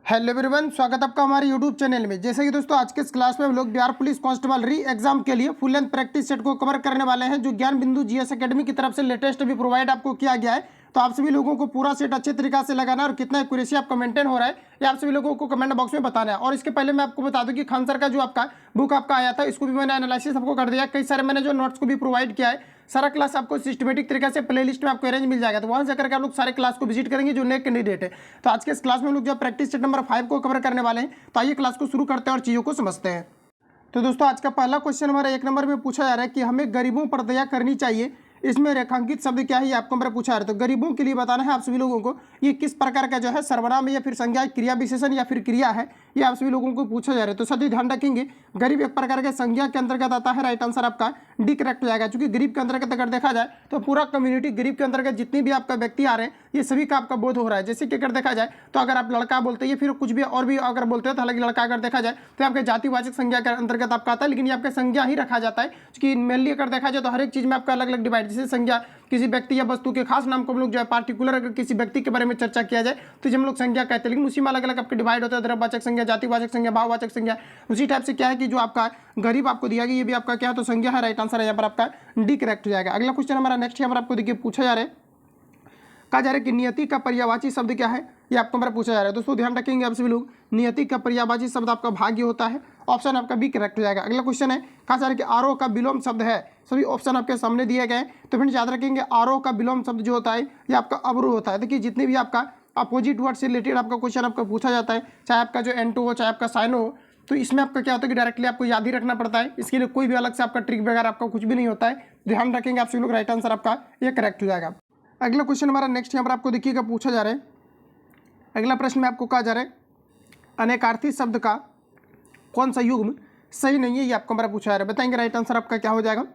Hello everyone, स्वागत आपका हमारे यूट्यूब चैनल में। जैसे कि दोस्तों आज के इस क्लास में हम लोग बिहार पुलिस कांस्टेबल री एग्जाम के लिए फुल लेंथ प्रैक्टिस सेट को कवर करने वाले हैं, जो ज्ञान बिंदु जीएस एकेडमी की तरफ से लेटेस्ट भी प्रोवाइड आपको किया गया है। तो आप सभी लोगों को पूरा सेट अच्छे तरीके से लगाना है और कितना एक्यूरेसी आपका मेंटेन हो रहा है ये आप सभी लोगों को कमेंट बॉक्स में बताना है। और इसके पहले मैं आपको बता दूं कि खान सर का जो आपका बुक आपका आया था, इसको भी मैंने एनालिसिस आपको कर दिया। कई सारे मैंने जो नोट्स को भी प्रोवाइड किया है, सारा क्लास आपको सिस्टमेटिक तरीके से प्लेलिस्ट में आपको अरेंज मिल जाएगा। तो वहां से करके आप लोग सारे क्लास को विजिट करेंगे जो नए कैंडिडेट है। तो आज के इस क्लास में हम लोग जो प्रैक्टिस सेट नंबर 5 को कवर करने वाले हैं। तो आइए क्लास को शुरू करते हैं और चीज़ों को समझते हैं। तो दोस्तों आज का पहला क्वेश्चन हमारा 1 नंबर में पूछा जा रहा है कि हमें गरीबों पर दया करनी चाहिए, इसमें रेखांकित शब्द क्या है, ये आपको हमारा पूछा जा रहा है। तो गरीबों के लिए बताना है आप सभी लोगों को ये किस प्रकार का जो है सर्वनाम है या फिर संज्ञा, क्रिया विशेषण या फिर क्रिया है, ये आप सभी लोगों को पूछा जा रहा है। तो सभी ध्यान रखेंगे, गरीब एक प्रकार के संज्ञा के अंतर्गत आता है। राइट आंसर आपका डी करेक्ट हो जाएगा। क्योंकि गरीब के अंतर्गत अगर देखा जाए तो पूरा कम्युनिटी गरीब के अंतर्गत जितने भी आपका व्यक्ति आ रहे हैं ये सभी का आपका बोध हो रहा है। जैसे कि अगर देखा जाए तो अगर आप लड़का बोलते हैं या फिर कुछ भी और भी अगर बोलते हैं, तो हालांकि लड़का अगर देखा जाए तो आपके जातिवाचक संज्ञा के अंतर्गत आपका आता है, लेकिन ये आपका संज्ञा ही रखा जाता है। क्योंकि मेनली अगर देखा जाए तो हर एक चीज में आपका अलग अलग डिवाइड, जैसे संज्ञा किसी व्यक्ति या वस्तु के खास नाम को हम लोग जो है पार्टिकुलर अगर किसी व्यक्ति के बारे में चर्चा किया जाए तो हम लोग संज्ञा कहते हैं, लेकिन उसी में अलग अलग आपके डिवाइड होता है। द्रव्यवाचक संज्ञा, जातिवाचक संज्ञा, भाववाचक संज्ञा। उसी टाइप से क्या है कि जो आपका गरीब आपको दिया गया ये भी आपका क्या है तो संज्ञा है। राइट आंसर है यहाँ पर आपका डी करेक्ट हो जाएगा। अगला क्वेश्चन हमारा नेक्स्ट यहाँ पर आपको देखिए पूछा जा रहा है, कहा जा रहा है कि नियति का पर्यायवाची शब्द क्या है, ये आपको हमारा पूछा जा रहा है। दोस्तों ध्यान रखेंगे आप सभी लोग, नियति का पर्यायवाची शब्द आपका भाग्य होता है। ऑप्शन आपका बी करेक्ट हो जाएगा। अगला क्वेश्चन है, कहा जा रहा है कि आरोह का विलोम शब्द है। सभी ऑप्शन आपके सामने दिए गए। तो फ्रेंड्स याद रखेंगे आरोह का विलोम शब्द जो होता है ये आपका अवरोह होता है। देखिए जितने भी आपका अपोजिट वर्ड से रिलेटेड आपका क्वेश्चन आपका पूछा जाता है, चाहे आपका जो एंटो हो चाहे आपका साइनो हो, तो इसमें आपका क्या होता है कि डायरेक्टली आपको याद ही रखना पड़ता है। इसके लिए कोई भी अलग से आपका ट्रिक वगैरह आपका कुछ भी नहीं होता है। ध्यान रखेंगे आप सभी लोग, राइट आंसर आपका ये करेक्ट हो जाएगा। अगला क्वेश्चन हमारा नेक्स्ट यहाँ पर आपको देखिएगा पूछा जा रहा है। अगला प्रश्न में आपको कहा जा रहा है अनेकार्थी शब्द का कौन सा युग्म सही नहीं है, ये आपको हमारा पूछा जा रहा है। बताएंगे राइट आंसर आपका क्या हो जाएगा।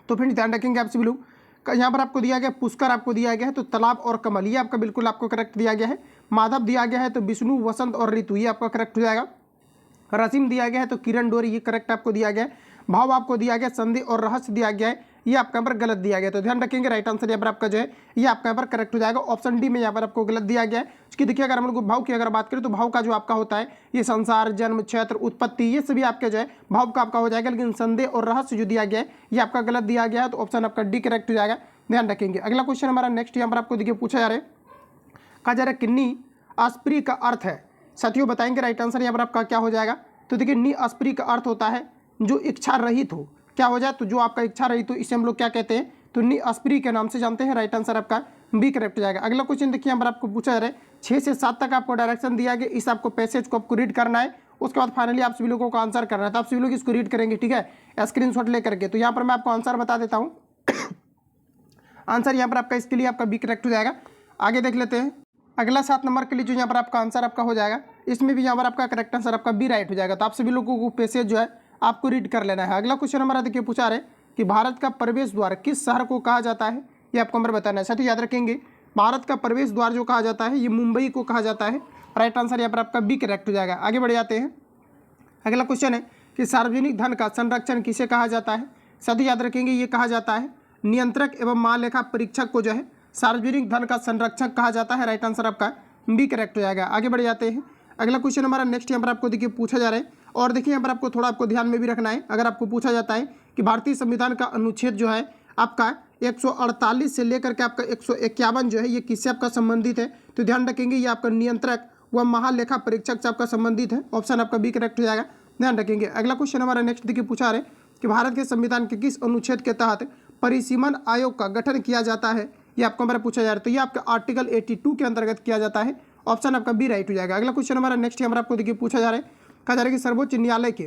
तो फिर ध्यान रखेंगे आप सभी लोग, यहाँ पर आपको दिया गया पुष्कर आपको दिया गया है, तो तालाब और कमल ये आपका बिल्कुल आपको करेक्ट दिया गया है। माधव दिया गया है तो विष्णु, वसंत और ऋतु ये आपका करेक्ट हो जाएगा। रसीम दिया गया है तो किरण डोरी ये करेक्ट आपको दिया गया है। भाव आपको दिया गया, संधि और रहस्य दिया गया है, ये आपका यहाँ पर गलत दिया गया। तो ध्यान रखेंगे राइट आंसर यहाँ पर आपका जो है ये आपका यहाँ पर करेक्ट हो जाएगा। ऑप्शन डी में यहाँ पर आपको गलत दिया गया है। उसकी देखिए अगर हम लोग भाव की अगर बात करें तो भाव का जो आपका होता है ये संसार, जन्म, क्षेत्र, उत्पत्ति ये सभी आपके जो है भाव का आपका हो जाएगा, लेकिन संदेह और रहस्य जो दिया गया है ये आपका गलत दिया गया है। तो ऑप्शन आपका डी करेक्ट हो जाएगा। ध्यान रखेंगे। अगला क्वेश्चन हमारा नेक्स्ट यहाँ पर आपको देखिए पूछा जा रहा है, कहा जा रहा है कि नी अस्प्री का अर्थ है। साथियों बताएंगे राइट आंसर यहाँ पर आपका क्या हो जाएगा। तो देखिए नी अस्प्री का अर्थ होता है जो इच्छा रहित हो, क्या हो जाए तो जो आपका इच्छा रहित हो इसे हम लोग क्या कहते हैं तो नी अस्प्री के नाम से जानते हैं। राइट आंसर आपका बी करेक्ट हो जाएगा। अगला क्वेश्चन देखिए यहाँ पर आपको पूछा जा रहा है 6 से 7 तक आपको डायरेक्शन दिया गया, इस आपको पैसेज को आपको रीड करना है। उसके बाद फाइनली आप सभी लोगों को आंसर करना है। तो आप सभी लोग इसको रीड करेंगे, ठीक है, स्क्रीनशॉट लेकर के। तो यहाँ पर मैं आपको आंसर बता देता हूँ। आंसर यहाँ पर आपका इसके लिए आपका बी करेक्ट हो जाएगा। आगे देख लेते हैं। अगला 7 नंबर के लिए जो यहाँ पर आपका आंसर आपका हो जाएगा, इसमें भी यहाँ पर आपका करेक्ट आंसर आपका बी राइट हो जाएगा। तो आप सभी लोगों को पैसेज जो है आपको रीड कर लेना है। अगला क्वेश्चन हमारा देखिए पूछा रहे कि भारत का प्रवेश द्वार किस शहर को कहा जाता है, ये आपको हमारे बताना है। साथ ही याद रखेंगे भारत का प्रवेश द्वार जो कहा जाता है ये मुंबई को कहा जाता है। राइट आंसर यहाँ पर आपका बी करेक्ट हो जाएगा। आगे बढ़ जाते हैं। अगला क्वेश्चन है कि सार्वजनिक धन का संरक्षण किसे कहा जाता है। साथ ही याद रखेंगे ये कहा जाता है नियंत्रक एवं महालेखा परीक्षक को जो है सार्वजनिक धन का संरक्षक कहा जाता है। राइट आंसर आपका बी करेक्ट हो जाएगा। आगे बढ़ जाते हैं। अगला क्वेश्चन हमारा नेक्स्ट यहाँ पर आपको देखिए पूछा जा रहा है, और देखिए यहाँ पर आपको थोड़ा आपको ध्यान में भी रखना है। अगर आपको पूछा जाता है कि भारतीय संविधान का अनुच्छेद जो है आपका 148 से लेकर के आपका 151 जो है ये किससे आपका संबंधित है, तो ध्यान रखेंगे ये आपका नियंत्रक व महालेखा परीक्षक से आपका संबंधित है। ऑप्शन आपका बी करेक्ट हो जाएगा। ध्यान रखेंगे। अगला क्वेश्चन हमारा नेक्स्ट देखिए पूछा रहे कि भारत के संविधान के किस अनुच्छेद के तहत परिसीमन आयोग का गठन किया जाता है, ये आपको हमारा पूछा जा रहा है। तो ये आपका आर्टिकल 82 के अंतर्गत किया जाता है। ऑप्शन आपका बी राइट हो जाएगा। अगला क्वेश्चन हमारा नेक्स्ट हमारा आपको देखिए पूछा जा रहा है, कहा जा रहा है कि सर्वोच्च न्यायालय के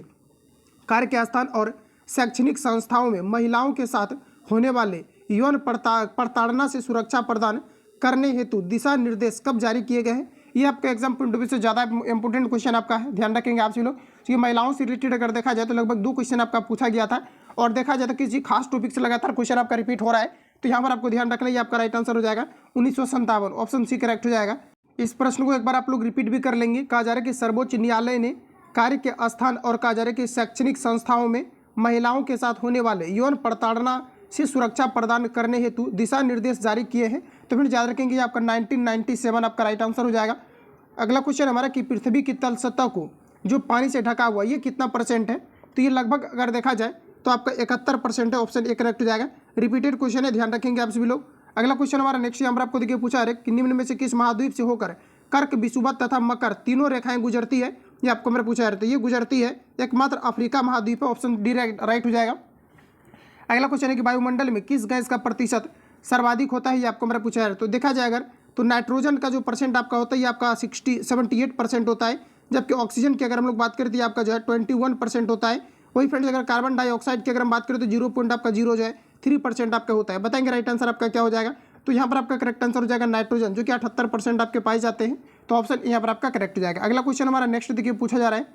कार्य के स्थान और शैक्षणिक संस्थाओं में महिलाओं के साथ होने वाले यौन प्रताड़ना से सुरक्षा प्रदान करने हेतु दिशा निर्देश कब जारी किए गए हैं। ये आपका एग्जाम पॉइंट ऑफ व्यू से ज़्यादा इंपॉर्टेंट क्वेश्चन आपका है। ध्यान रखेंगे आप सभी लोग, क्योंकि महिलाओं से रिलेटेड अगर देखा जाए तो लगभग 2 क्वेश्चन आपका पूछा गया था, और देखा जाए तो किसी खास टॉपिक से लगातार क्वेश्चन आपका रिपीट हो रहा है। तो यहाँ पर आपको ध्यान रखना है, आपका राइट आंसर हो जाएगा 1957। ऑप्शन सी करेक्ट हो जाएगा। इस प्रश्न को एक बार आप लोग रिपीट भी कर लेंगे। कहा जा रहा है कि सर्वोच्च न्यायालय ने कार्य के स्थान और कहा जा रहा है कि शैक्षणिक संस्थाओं में महिलाओं के साथ होने वाले यौन प्रताड़ना से सुरक्षा प्रदान करने हेतु दिशा निर्देश जारी किए हैं। तो फिर याद रखेंगे आपका 1997 आपका राइट आंसर हो जाएगा। अगला क्वेश्चन हमारा कि पृथ्वी की तल सतह को जो पानी से ढका हुआ ये कितना परसेंट है, तो ये लगभग अगर देखा जाए तो आपका 71% है, ऑप्शन ए करेक्ट हो जाएगा। रिपीटेड क्वेश्चन है, ध्यान रखेंगे आप सभी लोग। अगला क्वेश्चन हमारा नेक्स्ट यहाँ पर आपको देखिए पूछा है कि निम्न में से किस महाद्वीप से होकर कर्क, विषुवत तथा मकर तीनों रेखाएं गुजरती है, ये आपको मेरा पूछा है। तो ये गुजरती है एकमात्र अफ्रीका महाद्वीप है, ऑप्शन डी राइट हो जाएगा। अगला क्वेश्चन है कि वायुमंडल में किस गैस का प्रतिशत सर्वाधिक होता है, ये आपको मेरा पूछा है। तो देखा जाए अगर तो नाइट्रोजन का जो परसेंट आपका होता है ये आपका 78% होता है, जबकि ऑक्सीजन की अगर हम लोग बात करें तो ये आपका जो है 21% होता है। वही फ्रेंड्स अगर कार्बन डाइऑक्साइड की अगर हम बात करें तो 0.03% आपका होता है। बताएंगे राइट आंसर आपका क्या हो जाएगा। तो यहाँ पर आपका करेक्ट आंसर हो जाएगा नाइट्रोजन, जो कि 78% आपके पाए जाते हैं। तो ऑप्शन यहाँ पर आपका करेक्ट हो जाएगा। अगला क्वेश्चन हमारा नेक्स्ट देखिए पूछा जा रहा है।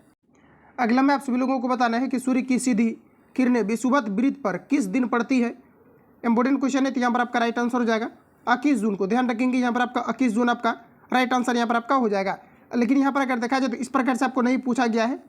अगला में आप सभी लोगों को बताना है कि सूर्य की सीधी किरणें विषुवत वृत्त पर किस दिन पड़ती है। इंपॉर्टेंट क्वेश्चन है, तो यहाँ पर आपका राइट आंसर हो जाएगा 21 जून को। ध्यान रखेंगे यहाँ पर आपका 21 जून आपका राइट आंसर यहाँ पर आपका हो जाएगा। लेकिन यहाँ पर अगर देखा जाए तो इस प्रकार से आपको नहीं पूछा गया है।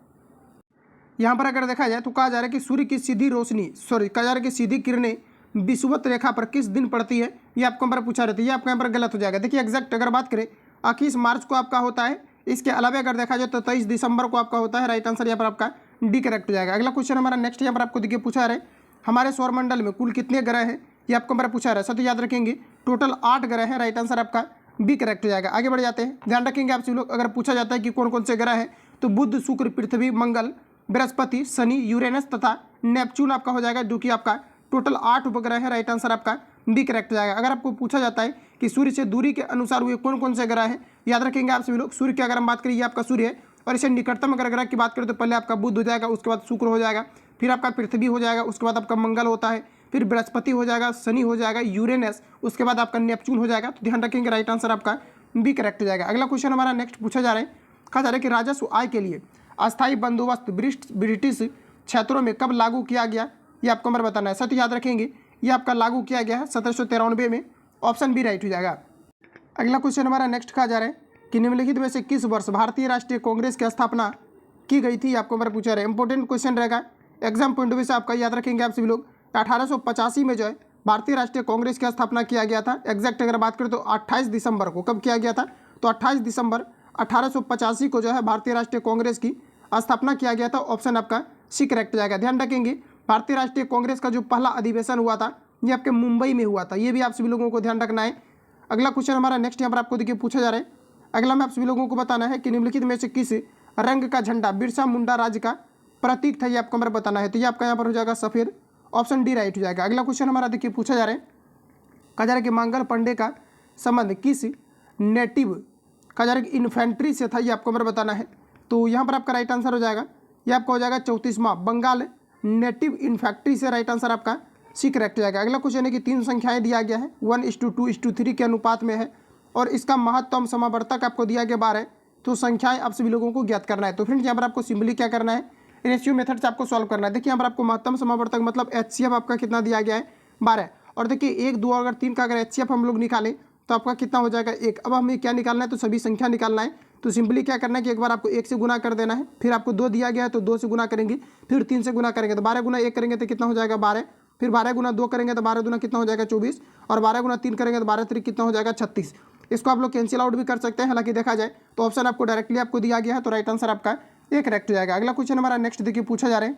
यहाँ पर अगर देखा जाए तो कहा जा रहा है कि सूर्य की सीधी रोशनी कहा जा रहा है कि सीधी किरणें विषुवत रेखा पर किस दिन पड़ती है, ये आपको यहाँ पर पूछा रहता है। ये आपका यहाँ पर गलत हो जाएगा। देखिए एग्जैक्ट अगर बात करें 21 मार्च को आपका होता है। इसके अलावा अगर देखा जाए तो 23 दिसंबर को आपका होता है। राइट आंसर यहाँ पर आपका डी करेक्ट हो जाएगा। अगला क्वेश्चन हमारा नेक्स्ट यहाँ पर आपको देखिए पूछा रहे हमारे सौरमंडल में कुल कितने ग्रह हैं, ये आपको हमारा पूछा रहा है। तो याद रखेंगे टोटल 8 ग्रह हैं। राइट आंसर आपका बी करेक्ट हो जाएगा। आगे बढ़ जाते हैं। ध्यान रखेंगे आप सभी लोग, अगर पूछा जाता है कि कौन कौन से ग्रह हैं तो बुध, शुक्र, पृथ्वी, मंगल, बृहस्पति, शनि, यूरेनस तथा नेपच्यून आपका हो जाएगा, जो कि आपका टोटल 8 उपग्रह है। राइट आंसर आपका बी करेक्ट हो जाएगा। अगर आपको पूछा जाता है कि सूर्य से दूरी के अनुसार हुए कौन कौन से ग्रह हैं, याद रखेंगे आप सभी लोग। सूर्य की अगर हम बात करें ये आपका सूर्य है, और इसे निकटतम अगर ग्रह की बात करें तो पहले आपका बुध हो जाएगा, उसके बाद शुक्र हो जाएगा, फिर आपका पृथ्वी हो जाएगा, उसके बाद आपका मंगल होता है, फिर बृहस्पति हो जाएगा, शनि हो जाएगा, यूरेनस, उसके बाद आपका नेपच्यून हो जाएगा। तो ध्यान रखेंगे राइट आंसर आपका बी करेक्ट हो जाएगा। अगला क्वेश्चन हमारा नेक्स्ट पूछा जा रहा है। कहा जा रहा है कि राजस्व आय के लिए अस्थायी बंदोबस्त ब्रिटिश क्षेत्रों में कब लागू किया गया, ये आपको हमारा बताना है। सत्य याद रखेंगे ये आपका लागू किया गया है 1793 में। ऑप्शन बी राइट हो जाएगा। अगला क्वेश्चन हमारा नेक्स्ट कहा जा रहा है कि निम्नलिखित में से किस वर्ष भारतीय राष्ट्रीय कांग्रेस की स्थापना की गई थी, आपको हमारा पूछा रहा है। इंपॉर्टेंट क्वेश्चन रहेगा, एग्जाम पॉइंट ऑफ व्यू से आपका याद रखेंगे आप सभी लोग। 1885 में जो है भारतीय राष्ट्रीय कांग्रेस की स्थापना किया गया था। एग्जैक्ट अगर बात करें तो 28 दिसंबर को कब किया गया था, तो 28 दिसंबर 1885 को जो है भारतीय राष्ट्रीय कांग्रेस की स्थापना किया गया था। ऑप्शन आपका सी करेक्ट जाएगा। ध्यान रखेंगे भारतीय राष्ट्रीय कांग्रेस का जो पहला अधिवेशन हुआ था ये आपके मुंबई में हुआ था। ये भी आप सभी लोगों को ध्यान रखना है। अगला क्वेश्चन हमारा नेक्स्ट यहाँ पर आपको देखिए पूछा जा रहा है। अगला में आप सभी लोगों को बताना है कि निम्नलिखित में से किस रंग का झंडा बिरसा मुंडा राज्य का प्रतीक था, ये आपको हमारा बताना है। तो ये आपका यहाँ पर हो जाएगा सफेद। ऑप्शन डी राइट हो जाएगा। अगला क्वेश्चन हमारा देखिए पूछा जा रहा है। कहा जा रहा है कि मंगल पांडे का संबंध किस नेटिव कहा जा रहा है कि इन्फेंट्री से था, ये आपको हमारा बताना है। तो यहाँ पर आपका राइट आंसर हो जाएगा, ये आपका हो जाएगा 34वां बंगाल नेटिव इन्फेंट्री से। राइट आंसर आपका सी करेक्ट हो जाएगा। अगला क्वेश्चन है कि 3 संख्याएं दिया गया है 1:2:3 के अनुपात में है और इसका महत्तम समावर्तक आपको दिया गया 12 है। तो संख्याएं आप सभी लोगों को ज्ञात करना है। तो फ्रेंड्स यहाँ पर आपको सिंपली क्या करना है, रेशियो मेथड से आपको सॉल्व करना है। देखिए यहाँ पर आपको महत्तम समावर्तक मतलब HCF आपका कितना दिया गया है 12। और देखिए 1, 2 अगर 3 का अगर HCF हम लोग निकालें तो आपका कितना हो जाएगा 1। अब हमें क्या निकालना है, तो सभी संख्या निकालना है। तो सिंपली क्या करना है कि एक बार आपको 1 से गुना कर देना है, फिर आपको 2 दिया गया है तो 2 से गुना करेंगे, फिर 3 से गुना करेंगे तो 12 गुना 1 करेंगे तो कितना हो जाएगा 12, फिर 12 गुना 2 करेंगे तो 12 गुना कितना हो जाएगा 24, और 12 गुना 3 करेंगे तो 12 3 कितना हो जाएगा 36। इसको आप लोग कैंसिल आउट भी कर सकते हैं। हालांकि देखा जाए तो ऑप्शन आपको डायरेक्टली आपको दिया गया है, तो राइट आंसर आपका एक करेक्ट हो जाएगा। अगला क्वेश्चन हमारा नेक्स्ट देखिए पूछा जा रहा है।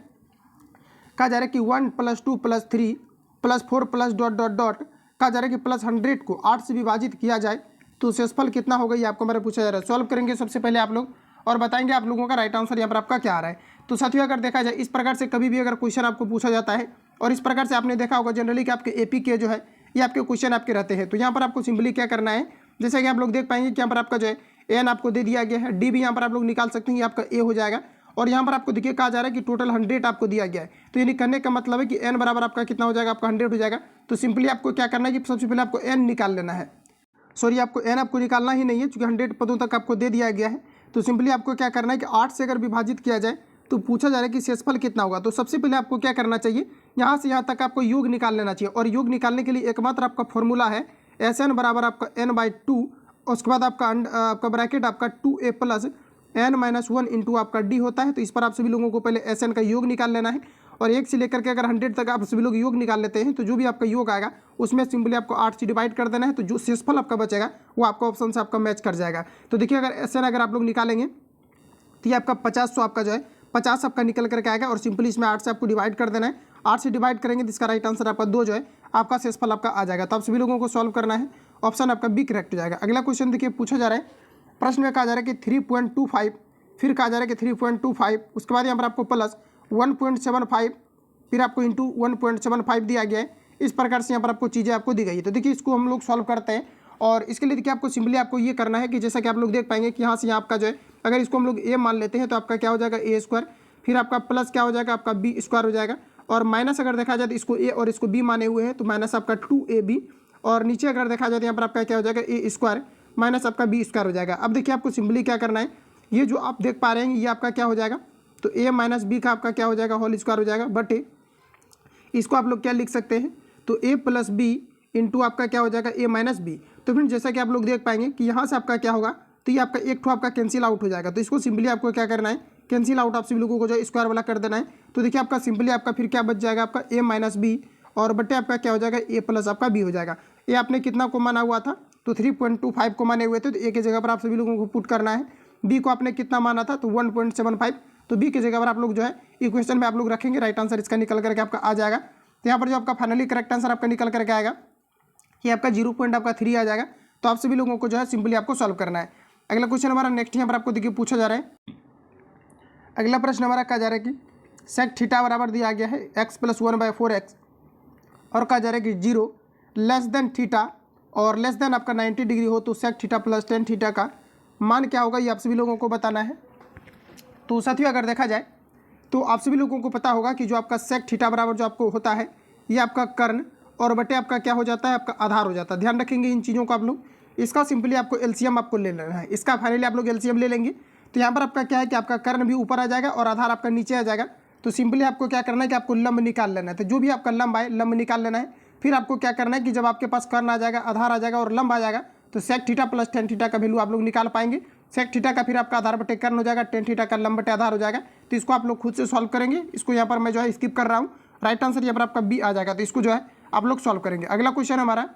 कहा जा रहा है कि 1 + 2 + 3 + 4 + ... कहा जा रहा है कि +100 को 8 से विभाजित किया जाए तो शेषफल कितना होगा, ये आपको मेरे पूछा जा रहा है। सॉल्व करेंगे सबसे पहले आप लोग और बताएंगे आप लोगों का राइट आंसर यहाँ पर आपका क्या आ रहा है। तो साथियों अगर देखा जाए इस प्रकार से कभी भी अगर क्वेश्चन आपको पूछा जाता है और इस प्रकार से आपने देखा होगा जनरली कि आपके एपी के जो है ये आपके क्वेश्चन आपके रहते हैं। तो यहाँ पर आपको सिंपली क्या करना है, जैसे कि आप लोग देख पाएंगे कि यहाँ पर आपका जो है एन आपको दे दिया गया है, डी भी यहाँ पर आप लोग निकाल सकते हैं, ये आपका ए हो जाएगा। और यहाँ पर आपको देखिए कहा जा रहा है कि टोटल 100 आपको दिया गया है। तो यानी करने का मतलब है कि एन बराबर आपका कितना हो जाएगा, आपका 100 हो जाएगा। तो सिंपली आपको क्या करना है कि सबसे पहले आपको एन निकाल लेना है। सॉरी आपको एन आपको निकालना ही नहीं है क्योंकि 100 पदों तक आपको दे दिया गया है। तो सिंपली आपको क्या करना है कि 8 से अगर विभाजित किया जाए तो पूछा जा रहा है कि शेषफल कितना होगा। तो सबसे पहले आपको क्या करना चाहिए, यहाँ से यहाँ तक आपको योग निकाल लेना चाहिए। और योग निकालने के लिए एकमात्र आपका फॉर्मूला है SN बराबर आपका n/2, उसके बाद आपका ब्रैकेट आपका 2a + n - 1 × आपका d होता है। तो इस पर आप सभी लोगों को पहले SN का योग निकाल लेना है और 1 से लेकर के अगर 100 तक आप सभी लोग योग निकाल लेते हैं तो जो भी आपका योग आएगा उसमें सिंपली आपको 8 से डिवाइड कर देना है, तो जो शेषफल आपका बचेगा वो आपका ऑप्शन से आपका मैच कर जाएगा। तो देखिए अगर ऐसे अगर आप लोग निकालेंगे तो ये आपका 50 आपका जो है 50 आपका निकल करके आएगा और सिंपली इसमें 8 से आपको डिवाइड कर देना है। 8 से डिवाइड करेंगे तो इसका राइट आंसर आपका 2 जो है आपका शेषफल आपका आ जाएगा। तो आप सभी लोगों को सॉल्व करना है, ऑप्शन आपका बी करेक्ट हो जाएगा। अगला क्वेश्चन देखिए पूछा जा रहा है, प्रश्न में कहा जा रहा है कि 3.25, फिर कहा जा रहा है कि 3.25, उसके बाद यहाँ पर आपको प्लस 1.75, फिर आपको इंटू 1.75 दिया गया है। इस प्रकार से यहाँ पर आपको चीज़ें आपको दी गई है। तो देखिए इसको हम लोग सॉल्व करते हैं और इसके लिए देखिए आपको सिंपली आपको ये करना है कि जैसा कि आप लोग देख पाएंगे कि यहाँ से यहाँ आपका जो है अगर इसको हम लोग ए मान लेते हैं तो आपका क्या हो जाएगा ए स्क्वायर, फिर आपका प्लस क्या हो जाएगा आपका बी स्क्वायर हो जाएगा, और माइनस अगर देखा जाए तो इसको ए और इसको बी माने हुए हैं तो माइनस आपका 2ab, और नीचे अगर देखा जाए तो यहाँ पर आपका क्या हो जाएगा ए स्क्वायर माइनस आपका बी स्क्वायर हो जाएगा। अब देखिए आपको सिंपली क्या करना है, ये जो आप देख पा रहे हैं ये आपका क्या हो जाएगा, तो ए माइनस बी का आपका क्या हो जाएगा होल स्क्वायर हो जाएगा, बट इसको आप लोग क्या लिख सकते हैं, तो ए प्लस बी इंटू आपका क्या हो जाएगा ए माइनस बी। तो फिर जैसा कि आप लोग देख पाएंगे कि यहाँ से आपका क्या होगा, तो ये आपका एक ठो आपका कैंसिल आउट हो जाएगा। तो इसको सिंपली आपको क्या करना है, कैंसिल आउट आप सभी लोगों को जो स्क्वायर वाला कर देना है। तो देखिए आपका सिंपली आपका फिर क्या बच जाएगा आपका ए माइनस बी और बटे आपका क्या हो जाएगा ए प्लस आपका बी हो जाएगा। ए आपने कितना को माना हुआ था, तो 3.25 को माने हुए थे, तो ए की जगह पर आप सभी लोगों को पुट करना है। बी को आपने कितना माना था, तो 1.75, तो बी की जगह पर आप लोग जो है इक्वेशन में आप लोग रखेंगे, राइट आंसर इसका निकल करके आपका आ जाएगा। तो यहाँ पर जो आपका फाइनली करेक्ट आंसर आपका निकल करके आएगा ये आपका 0.3 आ जाएगा। तो आप सभी लोगों को जो है सिंपली आपको सॉल्व करना है। अगला क्वेश्चन हमारा नेक्स्ट यहाँ पर आपको देखिए पूछा जा रहा है। अगला प्रश्न हमारा कहा जा रहा है कि सेक थीटा बराबर दिया गया है x + 1/4x, और कहा जा रहा है कि 0 लेस देन थीटा और लेस देन आपका 90 डिग्री हो तो sec theta plus tan theta का मान क्या होगा, ये आप सभी लोगों को बताना है। तो साथियों अगर देखा जाए तो आप सभी लोगों को पता होगा कि जो आपका सेक थीटा बराबर जो आपको होता है ये आपका कर्ण और बटे आपका क्या हो जाता है आपका आधार हो जाता है। ध्यान रखेंगे इन चीज़ों को आप लोग, इसका सिंपली आपको एलसीएम आपको ले लेना है, इसका फाइनली आप लोग एलसीएम ले लेंगे। तो यहाँ पर आपका क्या है कि आपका कर्ण भी ऊपर आ जाएगा और आधार आपका नीचे आ जाएगा। तो सिंपली आपको क्या करना है कि आपको लंब निकाल लेना है। तो जो भी आपका लंब आए लंब निकाल लेना है। फिर आपको क्या करना है कि जब आपके पास कर्ण आ जाएगा, आधार आ जाएगा और लंब आ जाएगा, तो sec theta plus tan theta का वैल्यू आप लोग निकाल पाएंगे। सेक थीटा का फिर आपका आधार बटे कर्ण हो जाएगा, tan थीटा का लंब बटे आधार हो जाएगा। तो इसको आप लोग खुद से सॉल्व करेंगे। इसको यहाँ पर मैं जो है स्किप कर रहा हूँ, राइट आंसर यहाँ पर आपका बी आ जाएगा। तो इसको जो है आप लोग सॉल्व करेंगे। अगला क्वेश्चन हमारा,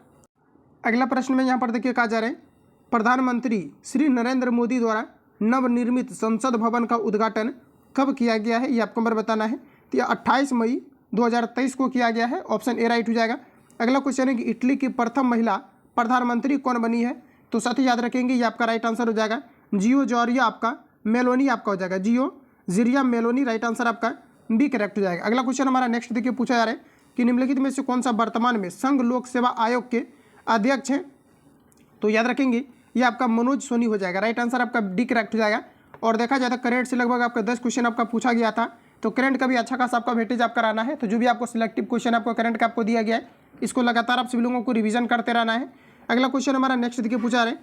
अगला प्रश्न में यहाँ पर देखिए कहा जा रहा है, प्रधानमंत्री श्री नरेंद्र मोदी द्वारा नवनिर्मित संसद भवन का उद्घाटन कब किया गया है, ये आपको नंबर बताना है। तो यह 28 मई 2023 को किया गया है, ऑप्शन ए राइट हो जाएगा। अगला क्वेश्चन है कि इटली की प्रथम महिला प्रधानमंत्री कौन बनी है, तो साथ ही याद रखेंगे ये आपका राइट आंसर हो जाएगा जियो जॉर्जिया आपका मेलोनी आपका हो जाएगा, जियो जिरिया मेलोनी, राइट आंसर आपका बी करेक्ट हो जाएगा। अगला क्वेश्चन हमारा नेक्स्ट देखिए पूछा जा रहा है कि निम्नलिखित में से कौन सा वर्तमान में संघ लोक सेवा आयोग के अध्यक्ष हैं, तो याद रखेंगे ये आपका मनोज सोनी हो जाएगा, राइट आंसर आपका डी करेक्ट हो जाएगा। और देखा जाए तो करंट से लगभग आपका 10 क्वेश्चन आपका पूछा गया था, तो करंट का भी अच्छा खासा आपका वेटेज आप कराना है। तो जो भी आपको सिलेक्टिव क्वेश्चन आपको करंट का आपको दिया गया है इसको लगातार आप सभी लोगों को रिवीजन करते रहना है। अगला क्वेश्चन हमारा नेक्स्ट देखिए पूछा रहे,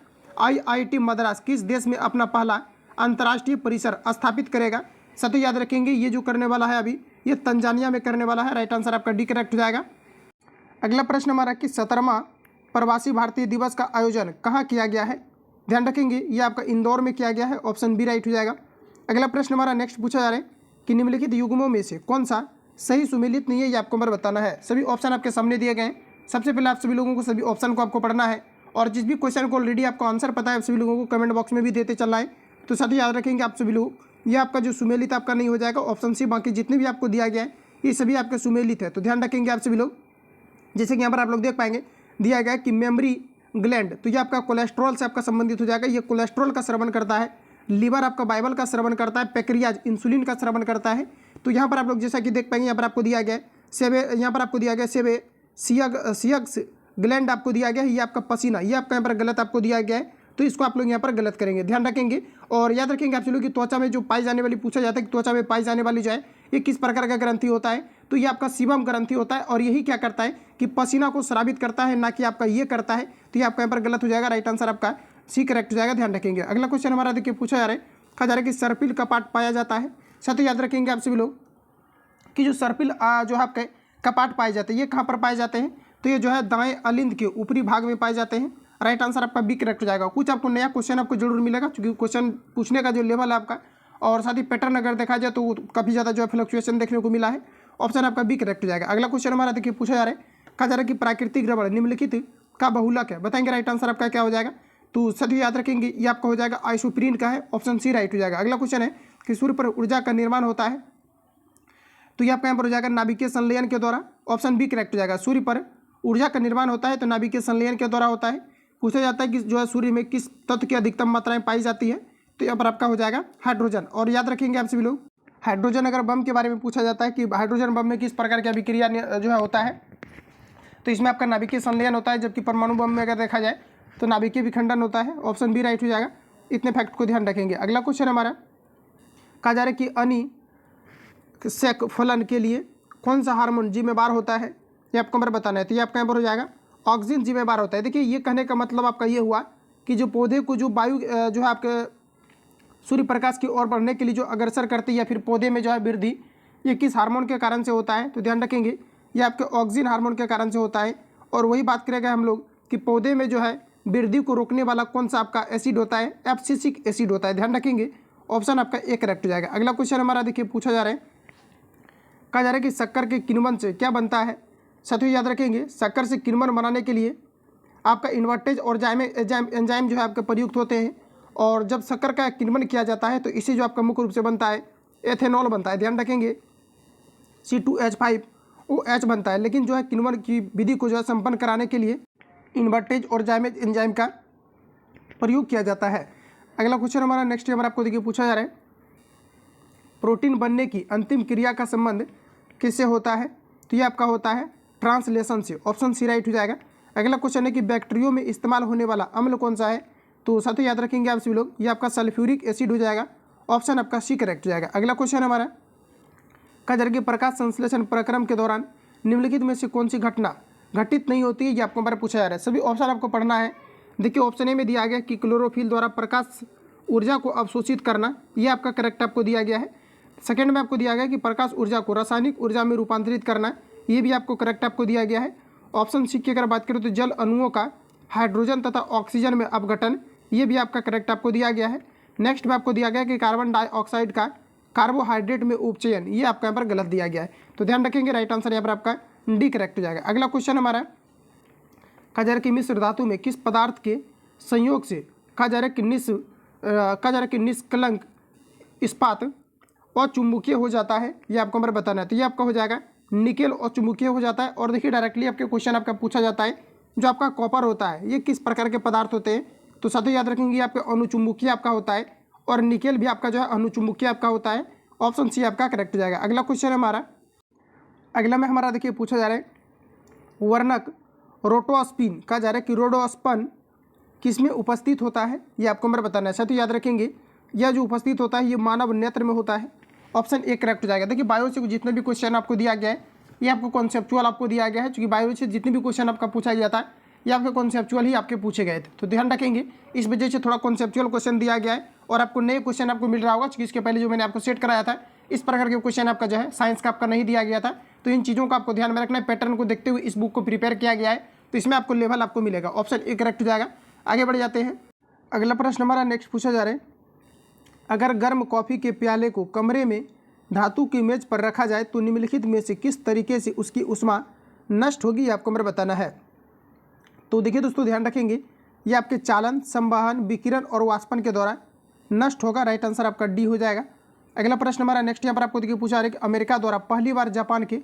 IIT मद्रास किस देश में अपना पहला अंतर्राष्ट्रीय परिसर स्थापित करेगा, साथ ही याद रखेंगे ये जो करने वाला है अभी ये तंजानिया में करने वाला है, राइट आंसर आपका डी करेक्ट हो जाएगा। अगला प्रश्न हमारा कि 17वां प्रवासी भारतीय दिवस का आयोजन कहाँ किया गया है, ध्यान रखेंगे ये आपका इंदौर में किया गया है, ऑप्शन बी राइट हो जाएगा। अगला प्रश्न हमारा नेक्स्ट पूछा जा रहा है कि निम्नलिखित युग्मों में से कौन सा सही सुमेलित नहीं है, ये आपको नंबर बताना है। सभी ऑप्शन आपके सामने दिए गए हैं। सबसे पहले आप सभी लोगों को सभी ऑप्शन को आपको पढ़ना है, और जिस भी क्वेश्चन को ऑलरेडी आपको आंसर पता है आप सभी लोगों को कमेंट बॉक्स में भी देते चलना है। तो साथ ही याद रखेंगे आप सभी लोग ये आपका जो सुमेलित आपका नहीं हो जाएगा, ऑप्शन सी, बाकी जितने भी आपको दिया गया है ये सभी आपके सुमेलित है। तो ध्यान रखेंगे आप सभी लोग, जैसे कि यहाँ पर आप लोग देख पाएंगे दिया गया है कि मेमोरी ग्लैंड, तो ये आपका कोलेस्ट्रॉल से आपका संबंधित हो जाएगा, ये कोलेस्ट्रॉल का स्रवण करता है। लीवर आपका बाइबल का स्रवण करता है, पैक्रियाज इंसुलिन का स्रवण करता है। तो यहाँ पर आप लोग जैसा कि देख पाएंगे यहाँ पर आपको दिया गया है सेबे, यहाँ पर आपको दिया गया सेबे सियग्स ग्लैंड आपको दिया गया है, ये आपका पसीना, ये आपका यहाँ पर गलत आपको दिया गया है। तो इसको आप लोग यहाँ पर गलत करेंगे, ध्यान रखेंगे। और याद रखेंगे आप सभी लोग कि त्वचा में जो पाई जाने वाली पूछा जाता है कि त्वचा में पाई जाने वाली जो है ये किस प्रकार का ग्रंथि होता है, तो ये आपका सीबम ग्रंथि होता है, और यही क्या करता है कि पसीना को स्रावित करता है, ना कि आपका ये करता है। तो ये आपका यहाँ पर गलत हो जाएगा, राइट आंसर आपका सी करेक्ट हो जाएगा, ध्यान रखेंगे। अगला क्वेश्चन हमारा देखिए पूछा जा रहा है, कहा जा रहा है कि सर्पिल कपाट पाया जाता है, साथ ही याद रखेंगे आप सभी लोग कि जो सर्पिल जो है आपके कपाट पाए जाते हैं ये कहाँ पर पाए जाते हैं, तो ये जो है दाएं अलिंद के ऊपरी भाग में पाए जाते हैं, राइट आंसर आपका बी करेक्ट हो जाएगा। कुछ आपको नया क्वेश्चन आपको जरूर मिलेगा क्योंकि क्वेश्चन पूछने का जो लेवल है आपका और साथ ही पैटर्न अगर देखा जाए तो काफ़ी ज़्यादा जो है फ्लक्चुएशन देखने को मिला है। ऑप्शन आपका बी करेक्ट हो जाएगा। अगला क्वेश्चन हमारा देखिए पूछा जा रहा है, कहा जा रहा है कि प्राकृतिक रबड़ निम्नलिखित का बहुलक है, बताएंगे राइट आंसर आपका क्या हो जाएगा। तो सभी याद रखेंगे ये आपका हो जाएगा आइसोप्रीन का है, ऑप्शन सी राइट हो जाएगा। अगला क्वेश्चन है कि सूर्य पर ऊर्जा का निर्माण होता है, तो ये आपका यहाँ पर हो जाएगा नाभिकीय संलयन के द्वारा, ऑप्शन बी करेक्ट हो जाएगा। सूर्य पर ऊर्जा का निर्माण होता है तो नाभिकीय संलयन के द्वारा होता है। पूछा जाता है कि जो है सूर्य में किस तत्व की अधिकतम मात्राएं पाई जाती है, तो यहाँ पर आपका हो जाएगा हाइड्रोजन। और याद रखेंगे आप सभी लोग, हाइड्रोजन अगर बम के बारे में पूछा जाता है कि हाइड्रोजन बम में किस प्रकार की अभिक्रिया जो है होता है, तो इसमें आपका नाभिकीय संलयन होता है, जबकि परमाणु बम में अगर देखा जाए तो नाभिकीय विखंडन होता है, ऑप्शन बी राइट हो जाएगा। इतने फैक्ट को ध्यान रखेंगे। अगला क्वेश्चन हमारा कहा जा रहा है कि अनिषेक फलन के लिए कौन सा हार्मोन जिम्मेवार होता है, ये आपको हमारा बताना है। तो ये आपका यहाँ पर हो जाएगा ऑक्सीजन जिम्मेवार होता है। देखिए ये कहने का मतलब आपका ये हुआ कि जो पौधे को जो वायु जो है आपके सूर्य प्रकाश की ओर बढ़ने के लिए जो अग्रसर करती है या फिर पौधे में जो है वृद्धि, ये किस हार्मोन के कारण से होता है, तो ध्यान रखेंगे ये आपके ऑक्सीजन हार्मोन के कारण से होता है। और वही बात करेंगे हम लोग कि पौधे में जो है वृद्धि को रोकने वाला कौन सा आपका एसिड होता है, एब्सिसिक एसिड होता है, ध्यान रखेंगे। ऑप्शन आपका ए करेक्ट हो जाएगा। अगला क्वेश्चन हमारा देखिए पूछा जा रहा है, कहा जा रहा है कि शक्कर के किण्वन से क्या बनता है। साथियों याद रखेंगे शक्कर से किण्वन बनाने के लिए आपका इन्वर्टेज और एंजाइम जो है आपके प्रयुक्त होते हैं, और जब शक्कर का किण्वन किया जाता है तो इसे जो आपका मुख्य रूप से बनता है एथेनॉल बनता है, ध्यान रखेंगे C2H5OH बनता है। लेकिन जो है किण्वन की विधि को जो है संपन्न कराने के लिए इन्वर्टेज और एंजाइम का प्रयोग किया जाता है। अगला क्वेश्चन हमारा नेक्स्ट हमारा आपको देखिए पूछा जा रहा है, प्रोटीन बनने की अंतिम क्रिया का संबंध किससे होता है, तो ये आपका होता है ट्रांसलेशन से, ऑप्शन सी राइट हो जाएगा। अगला क्वेश्चन है कि बैक्टीरियो में इस्तेमाल होने वाला अम्ल कौन सा है, तो साथियों याद रखेंगे आप सभी लोग ये आपका सल्फ्यूरिक एसिड हो जाएगा, ऑप्शन आपका सी करेक्ट हो जाएगा। अगला क्वेश्चन हमारा कहा जा रहा है कि प्रकाश संश्लेषण प्रक्रम के दौरान निम्नलिखित में से कौन सी घटना घटित नहीं होती है, ये आपको हमारा पूछा जा रहा है। सभी ऑप्शन आपको पढ़ना है। देखिए ऑप्शन ए में दिया गया कि क्लोरोफिल द्वारा प्रकाश ऊर्जा को अवशोषित करना, ये आपका करेक्ट आपको दिया गया है। सेकंड में आपको दिया गया कि प्रकाश ऊर्जा को रासायनिक ऊर्जा में रूपांतरित करना, ये भी आपको करेक्ट आपको दिया गया है। ऑप्शन सी की अगर बात करें तो जल अणुओं का हाइड्रोजन तथा ऑक्सीजन में अपघटन, ये भी आपका करेक्ट आपको दिया गया है। नेक्स्ट में आपको दिया गया कि कार्बन डाइऑक्साइड का कार्बोहाइड्रेट में उपचयन, ये आपका यहाँ पर गलत दिया गया है। तो ध्यान रखेंगे राइट आंसर यहाँ पर आपका डी करेक्ट हो जाएगा। अगला क्वेश्चन हमारा कहा जा रहा है कि मिश्र धातु में किस पदार्थ के संयोग से कहा जा रहा है कि निष्कलंक इस्पात अचुंबकीय हो जाता है, ये आपको हमारा बताना है। तो ये आपका हो जाएगा निकेल अचुंबकीय हो जाता है। और देखिए डायरेक्टली आपके क्वेश्चन आपका पूछा जाता है जो आपका कॉपर होता है ये किस प्रकार के पदार्थ होते हैं, तो साथियों याद रखेंगे आपके अनुचुंबकीय आपका होता है, और निकेल भी आपका जो है अनुचुंबकीय आपका होता है, ऑप्शन सी आपका करेक्ट हो जाएगा। अगला क्वेश्चन हमारा अगला में हमारा देखिए पूछा जा रहा है वर्णक रोटोस्पिन, कहा जा रहा है कि रोडोस्पन किस में उपस्थित होता है, ये आपको हमारा बताना है। साथियों याद रखेंगे यह जो उपस्थित होता है ये मानव नेत्र में होता है, ऑप्शन ए करेक्ट हो जाएगा। देखिए बायो से जितने भी क्वेश्चन आपको दिया गया है ये आपको कॉन्सेप्चुअल आपको दिया गया है, क्योंकि बायो से जितने भी क्वेश्चन आपका पूछा गया था ये आपके कॉन्सेप्चुअल ही आपके पूछे गए थे। तो ध्यान रखेंगे इस वजह से थोड़ा कॉन्सेप्चुअल क्वेश्चन दिया गया है और आपको नए क्वेश्चन आपको मिल रहा होगा, क्योंकि इसके पहले जो मैंने आपको सेट कराया था इस प्रकार के क्वेश्चन आपका जो है साइंस का आपका नहीं दिया गया था। तो इन चीज़ों का आपको ध्यान में रखना है, पैटर्न को देखते हुए इस बुक को प्रिपेयर किया गया है, तो इसमें आपको लेवल आपको मिलेगा, ऑप्शन ए करेक्ट हो जाएगा। आगे बढ़ जाते हैं। अगला प्रश्न हमारा नेक्स्ट पूछा जा रहा है, अगर गर्म कॉफ़ी के प्याले को कमरे में धातु की मेज पर रखा जाए तो निम्नलिखित में से किस तरीके से उसकी उष्मा नष्ट होगी, आपको हमें बताना है। तो देखिए दोस्तों ध्यान रखेंगे ये आपके चालन, संवहन, विकिरण और वाष्पन के द्वारा नष्ट होगा, राइट आंसर आपका डी हो जाएगा। अगला प्रश्न हमारा नेक्स्ट यहाँ पर आपको देखिए पूछा रहा है कि अमेरिका द्वारा पहली बार जापान के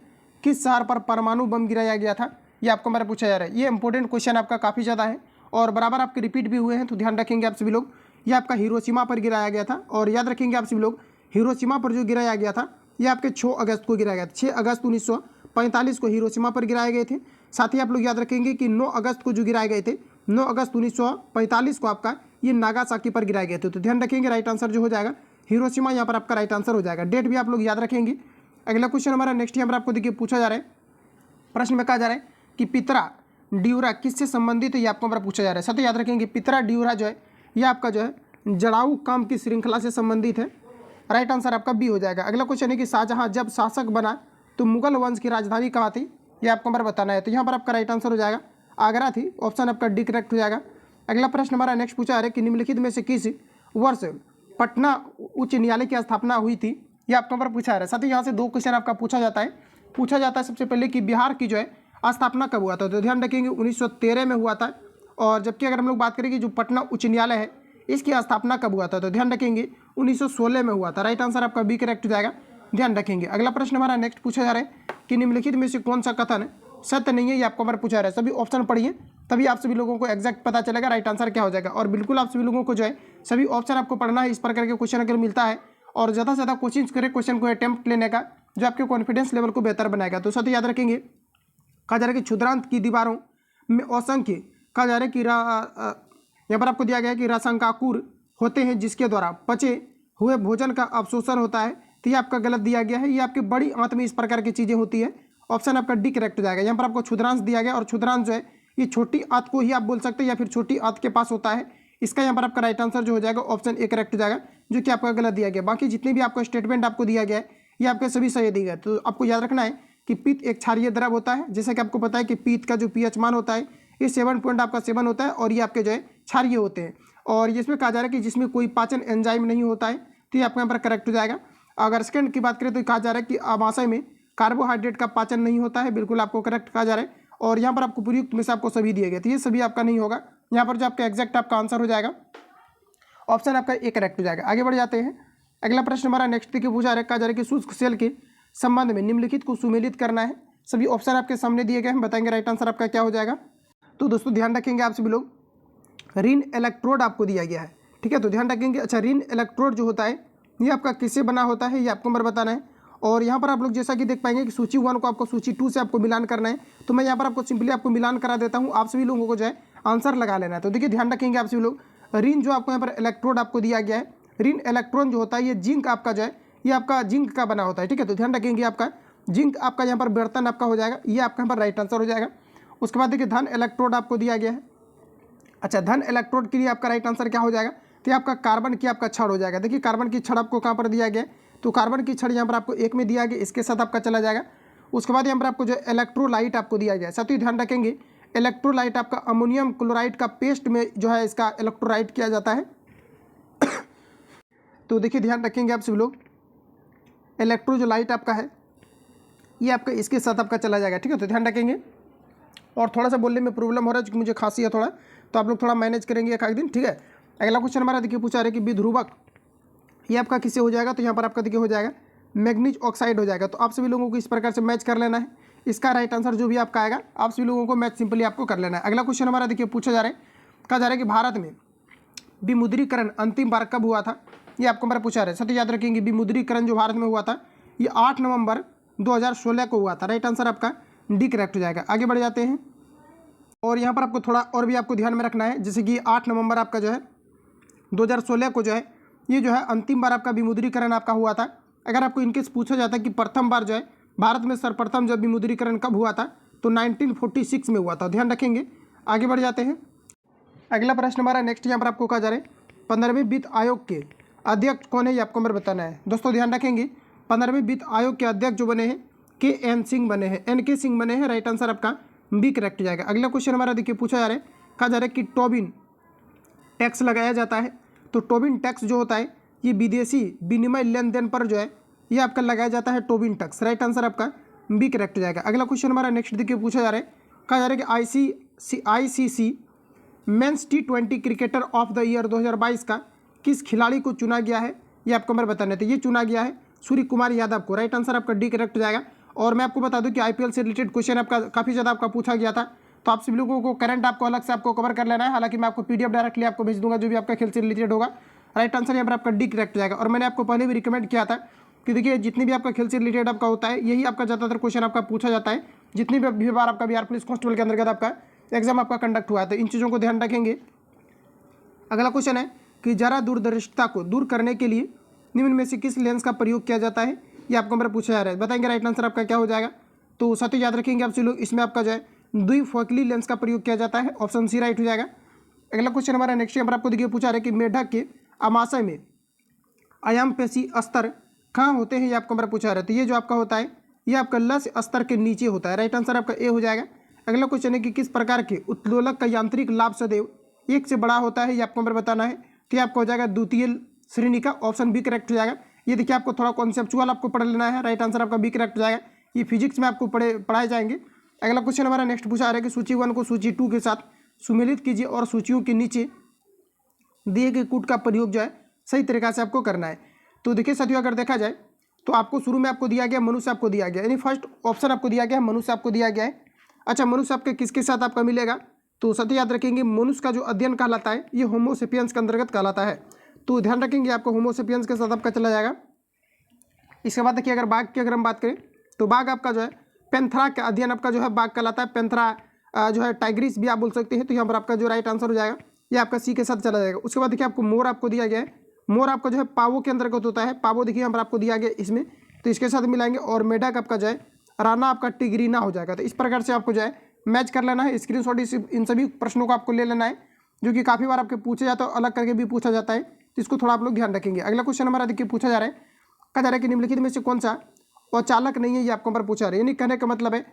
किस शहर पर परमाणु बम गिराया गया था, ये आपको हमारा पूछा जा रहा है। ये इंपॉर्टेंट क्वेश्चन आपका काफ़ी ज़्यादा है और बराबर आपके रिपीट भी हुए हैं, तो ध्यान रखेंगे आप सभी लोग। ये आपका हिरोशिमा पर गिराया गया था, और याद रखेंगे आप सभी लोग हिरोशिमा पर जो गिराया गया था ये आपके 6 अगस्त को गिराया गया था। 6 अगस्त 1945 को हिरोशिमा पर गिराए गए थे। साथ ही आप लोग याद रखेंगे कि 9 अगस्त को जो गिराए गए थे 9 अगस्त 1945 को आपका ये नागासाकी पर गिराए गए थे। तो ध्यान रखेंगे राइट आंसर जो हो जाएगा हिरोशिमा, यहाँ पर आपका राइट आंसर हो जाएगा। डेट भी आप लोग याद रखेंगे। अगला क्वेश्चन हमारा नेक्स्ट यहाँ पर आपको देखिए पूछा जा रहा है, प्रश्न में कहा जा रहा है कि पितरा ड्यूरा किससे संबंधित है, ये आपको हमारा पूछा जा रहा है। साथ ही याद रखेंगे पितरा ड्यूरा जो है ये आपका जो है जड़ाऊ काम की श्रृंखला से संबंधित है, राइट आंसर आपका बी हो जाएगा। अगला क्वेश्चन है कि शाहजहां जब शासक बना तो मुगल वंश की राजधानी कहाँ थी, ये आपको हमारा बताना है। तो यहाँ पर आपका राइट आंसर हो जाएगा आगरा थी, ऑप्शन आपका डी करेक्ट हो जाएगा। अगला प्रश्न हमारा नेक्स्ट पूछा जा रहा है कि निम्नलिखित में से किस वर्ष पटना उच्च न्यायालय की स्थापना हुई थी, ये आपको हमारा पूछा जा रहा है। साथ ही यहाँ से 2 क्वेश्चन आपका पूछा जाता है पूछा जाता है सबसे पहले कि बिहार की जो है स्थापना कब हुआ था, तो ध्यान रखेंगे 1913 में हुआ था। और जबकि अगर हम लोग बात करें कि जो पटना उच्च न्यायालय है इसकी स्थापना कब हुआ था, तो ध्यान रखेंगे 1916 में हुआ था। राइट आंसर आपका बी करेक्ट हो जाएगा, ध्यान रखेंगे। अगला प्रश्न हमारा नेक्स्ट पूछा जा रहा है कि निम्नलिखित में से कौन सा कथन सत्य नहीं है, ये आपको हमारा पूछा रहा है। सभी ऑप्शन पढ़िए तभी आप सभी लोगों को एक्जैक्ट पता चलेगा राइट आंसर क्या हो जाएगा। और बिल्कुल आप सभी लोगों को जो है सभी ऑप्शन आपको पढ़ना है, इस प्रकार के क्वेश्चन अगर मिलता है और ज़्यादा से ज़्यादा कोशिश करें क्वेश्चन को अटेम्प्ट लेने का, जो आपके कॉन्फिडेंस लेवल को बेहतर बनाएगा। तो साथ ही याद रखेंगे, कहा जा रहा है कि क्षुद्रांत की दीवारों में असंख्य, कहा जा रहा है कि यहाँ पर आपको दिया गया है कि रसांकाकुर होते हैं जिसके द्वारा पचे हुए भोजन का अवशोषण होता है, तो ये आपका गलत दिया गया है। ये आपकी बड़ी आंत में इस प्रकार की चीज़ें होती है, ऑप्शन आपका डी करेक्ट हो जाएगा। यहाँ पर आपको क्षुद्रांश दिया गया और क्षुद्रांश जो है ये छोटी आंत को ही आप बोल सकते हैं या फिर छोटी आंत के पास होता है। इसका यहाँ पर आपका राइट आंसर जो हो जाएगा ऑप्शन ए करेक्ट हो जाएगा, जो कि आपका गलत दिया गया। बाकी जितने भी आपको स्टेटमेंट आपको दिया गया है ये आपके सभी सही दिए गए। तो आपको याद रखना है कि पित्त एक क्षारीय द्रव होता है, जैसे कि आपको पता है कि पित्त का जो पीएच मान होता है ये 7 आपका 7 होता है और ये आपके जो है क्षारीय होते हैं। और इसमें कहा जा रहा है कि जिसमें कोई पाचन एंजाइम नहीं होता है, तो ये आपको यहाँ पर करेक्ट हो जाएगा। अगर सेकंड की बात करें तो कहा जा रहा है कि आमाशय में कार्बोहाइड्रेट का पाचन नहीं होता है, बिल्कुल आपको करेक्ट कहा जा रहा है। और यहाँ पर आपको प्रयुक्त में से आपको सभी दिए गए, तो ये सभी आपका नहीं होगा। यहाँ पर जो आपका एग्जैक्ट आपका आंसर हो जाएगा ऑप्शन आपका ए करेक्ट हो जाएगा। आगे बढ़ जाते हैं, अगला प्रश्न हमारा नेक्स्ट देखिए पूछा रहा है, कहा जा रहा है कि शुष्क सेल के संबंध में निम्नलिखित को सुमेलित करना है। सभी ऑप्शन आपके सामने दिए गए हैं, बताएंगे राइट आंसर आपका क्या हो जाएगा। तो दोस्तों ध्यान रखेंगे आप सभी लोग, रिन इलेक्ट्रोड आपको दिया गया है, ठीक है, तो ध्यान रखेंगे। अच्छा, रिन इलेक्ट्रोड जो होता है ये आपका किससे बना होता है, ये आपको नंबर बताना है। और यहाँ पर आप लोग जैसा कि देख पाएंगे कि सूची 1 को आपको सूची 2 से आपको मिलान करना है, तो मैं यहाँ पर आपको सिंपली आपको मिलान करा देता हूँ, आप सभी लोगों को जो है आंसर लगा लेना है। तो देखिए ध्यान रखेंगे आप सभी लोग, रिन जो आपको यहाँ पर इलेक्ट्रोड आपको दिया गया है, रिन इलेक्ट्रॉन जो होता है ये जिंक आपका जो है ये आपका जिंक का बना होता है, ठीक है, तो ध्यान रखेंगे आपका जिंक आपका यहाँ पर बर्तन आपका हो जाएगा, ये आपका यहाँ पर राइट आंसर हो जाएगा। उसके बाद देखिए धन इलेक्ट्रोड आपको दिया गया है। अच्छा, धन इलेक्ट्रोड के लिए आपका राइट आंसर क्या हो जाएगा, तो आपका कार्बन की आपका छड़ हो जाएगा। देखिए कार्बन की छड़ आपको कहाँ पर दिया गया है, तो कार्बन की छड़ यहाँ पर आपको 1 में दिया गया, इसके साथ आपका चला जाएगा। उसके बाद यहाँ पर आपको जो इलेक्ट्रोलाइट आपको दिया गया है, साथ ही ध्यान रखेंगे इलेक्ट्रोलाइट आपका अमोनियम क्लोराइड का पेस्ट में जो है इसका इलेक्ट्रोलाइट किया जाता है। तो देखिए ध्यान रखेंगे आप सभी लोग, इलेक्ट्रो जो लाइट आपका है ये आपका इसके साथ आपका चला जाएगा, ठीक है, तो ध्यान रखेंगे। और थोड़ा सा बोलने में प्रॉब्लम हो रहा है क्योंकि मुझे खांसी है थोड़ा, तो आप लोग थोड़ा मैनेज करेंगे एक दिन, ठीक है। अगला क्वेश्चन हमारा देखिए पूछा रहा है कि विध्रुवक ये आपका किससे हो जाएगा, तो यहाँ पर आपका देखिए हो जाएगा मैग्नीज ऑक्साइड हो जाएगा। तो आप सभी लोगों को इस प्रकार से मैच कर लेना है, इसका राइट आंसर जो भी आपका आएगा आप सभी लोगों को मैच सिंपली आपको कर लेना है। अगला क्वेश्चन हमारा देखिए पूछा जा रहा है, कहा जा रहा है कि भारत में विमुद्रीकरण अंतिम बार कब हुआ था, ये आपको हमारा पूछा रहा है। सत्य याद रखेंगे, विमुद्रीकरण जो भारत में हुआ था ये 8 नवंबर 2016 को हुआ था। राइट आंसर आपका डी करेक्ट हो जाएगा। आगे बढ़ जाते हैं, और यहाँ पर आपको थोड़ा और भी आपको ध्यान में रखना है, जैसे कि 8 नवंबर आपका जो है 2016 को जो है ये जो है अंतिम बार आपका विमुद्रीकरण आपका हुआ था। अगर आपको इनकेस पूछा जाता है कि प्रथम बार जो है भारत में सर्वप्रथम जब विमुद्रीकरण कब हुआ था, तो 1946 में हुआ था, ध्यान रखेंगे। आगे बढ़ जाते हैं, अगला प्रश्न हमारा नेक्स्ट यहाँ पर आपको कहा जा रहा है 15वें वित्त आयोग के अध्यक्ष कौन है, ये आपको हमें बताना है। दोस्तों ध्यान रखेंगे 15वें वित्त आयोग के अध्यक्ष जो बने हैं KN सिंह बने हैं, NK सिंह बने हैं। राइट आंसर आपका बी करेक्ट हो जाएगा। अगला क्वेश्चन हमारा देखिए पूछा जा रहा है, कहा जा रहा है कि टोबिन टैक्स लगाया जाता है। तो टोबिन टैक्स जो होता है ये विदेशी विनिमय लेन देन पर जो है ये आपका लगाया जाता है टोबिन टैक्स। राइट आंसर आपका बी करेक्ट हो जाएगा। अगला क्वेश्चन हमारा नेक्स्ट देखिए पूछा जा रहा है, कहा जा रहा है कि ICC men's T20 cricketer of the year 2022 का किस खिलाड़ी को चुना गया है, ये आपको हमारे बताना है। तो ये चुना गया है सूर्य कुमार यादव को। राइट आंसर आपका डी करेक्ट हो जाएगा। और मैं आपको बता दूं कि IPL से रिलेटेड क्वेश्चन आपका काफ़ी ज़्यादा आपका पूछा गया था, तो आप सभी लोगों को करंट आपको अलग से आपको कवर कर लेना है। हालांकि मैं आपको PDF डायरेक्टली आपको भेज दूंगा जो भी आपका खेल से रिलेटेड होगा। राइट आंसर यहाँ पर आपका डी करेक्ट हो जाएगा। और मैंने आपको पहले भी रिकमेंड किया था कि देखिए जितनी भी आपका खेल से रिलेटेड आपका होता है यही आपका ज़्यादातर क्वेश्चन आपका पूछा जाता है, जितनी भी बार आपका बिहार पुलिस कांस्टेबल के अंतर्गत आपका एग्जाम आपका कंडक्ट हुआ है, तो इन चीज़ों को ध्यान रखेंगे। अगला क्वेश्चन है कि जरा दूरदर्शिता को दूर करने के लिए निम्न में से किस लेंस का प्रयोग किया जाता है, ये आपको मेरा पूछा जा रहा है, बताएंगे राइट आंसर आपका क्या हो जाएगा। तो साथ ही याद रखेंगे आपसे लोग, इसमें आपका जो है द्विफोकली लेंस का प्रयोग किया जाता है, ऑप्शन सी राइट हो जाएगा। अगला क्वेश्चन हमारा नेक्स्ट यहाँ पर आपको देखिए पूछा रहा है कि मेढक के आमाशय में आयाम पेशी स्तर कहाँ होते हैं, ये आपको मेरा पूछा रहा है। तो ये जो आपका होता है ये आपका लक्ष्य स्तर के नीचे होता है। राइट आंसर आपका ए हो जाएगा। अगला क्वेश्चन है कि किस प्रकार के उत्तोलक का यांत्रिक लाभ सदैव 1 से बड़ा होता है, ये आपको मेरा बताना है। तो ये आपका हो जाएगा द्वितीय श्रेणी का, ऑप्शन बी करेक्ट हो जाएगा। ये देखिए आपको थोड़ा कॉन्सेप्चुअल आपको पढ़ लेना है। राइट आंसर आपका बी करेक्ट हो जाएगा ये फिजिक्स में आपको पढ़ाए जाएंगे। अगला क्वेश्चन हमारा नेक्स्ट पूछा आ रहा है कि सूची 1 को सूची 2 के साथ सुमेलित कीजिए और सूचियों के नीचे दिए गए कूट का प्रयोग जो है सही तरीका से आपको करना है। तो देखिए साथियों, अगर देखा जाए तो आपको शुरू में आपको दिया गया मनुष्य आपको दिया गया, यानी फर्स्ट ऑप्शन आपको दिया गया है मनुष्य आपको दिया गया है। अच्छा, मनुष्य आपके किसके साथ आपका मिलेगा? तो साथियों याद रखेंगे मनुष्य का जो अध्ययन कहलाता है ये होमो सेपियंस के अंतर्गत कहलाता है। तो ध्यान रखेंगे आपको होमो सेपियंस के साथ आपका चला जाएगा। इसके बाद देखिए, अगर बाघ की अगर हम बात करें तो बाघ आपका जो है पैंथरा का अध्ययन आपका जो है बाघ कहलाता है। पैंथरा जो है टाइग्रिस भी आप बोल सकते हैं। तो यहाँ पर आपका जो राइट आंसर हो जाएगा ये आपका सी के साथ चला जाएगा। उसके बाद देखिए आपको मोर आपको दिया गया है। मोर आपका जो है पावो के अंतर्गत होता है। पावो देखिए यहाँ पर आपको दिया गया इसमें, तो इसके साथ मिलाएंगे। और मेढक आपका जो है राना आपका टिग्रीना हो जाएगा। तो इस प्रकार से आपको जो है मैच कर लेना है। स्क्रीनशॉट इन सभी प्रश्नों को आपको ले लेना है, जो कि काफ़ी बार आपके पूछे जाता है, अलग करके भी पूछा जाता है। तो इसको थोड़ा आप लोग ध्यान रखेंगे। अगला क्वेश्चन हमारा देखिए पूछा जा रहा है, कहा जा रहा है कि निम्नलिखित में से कौन सा अचालक नहीं है, ये आपको हमारा पूछा रहा है। यानी कहने का मतलब है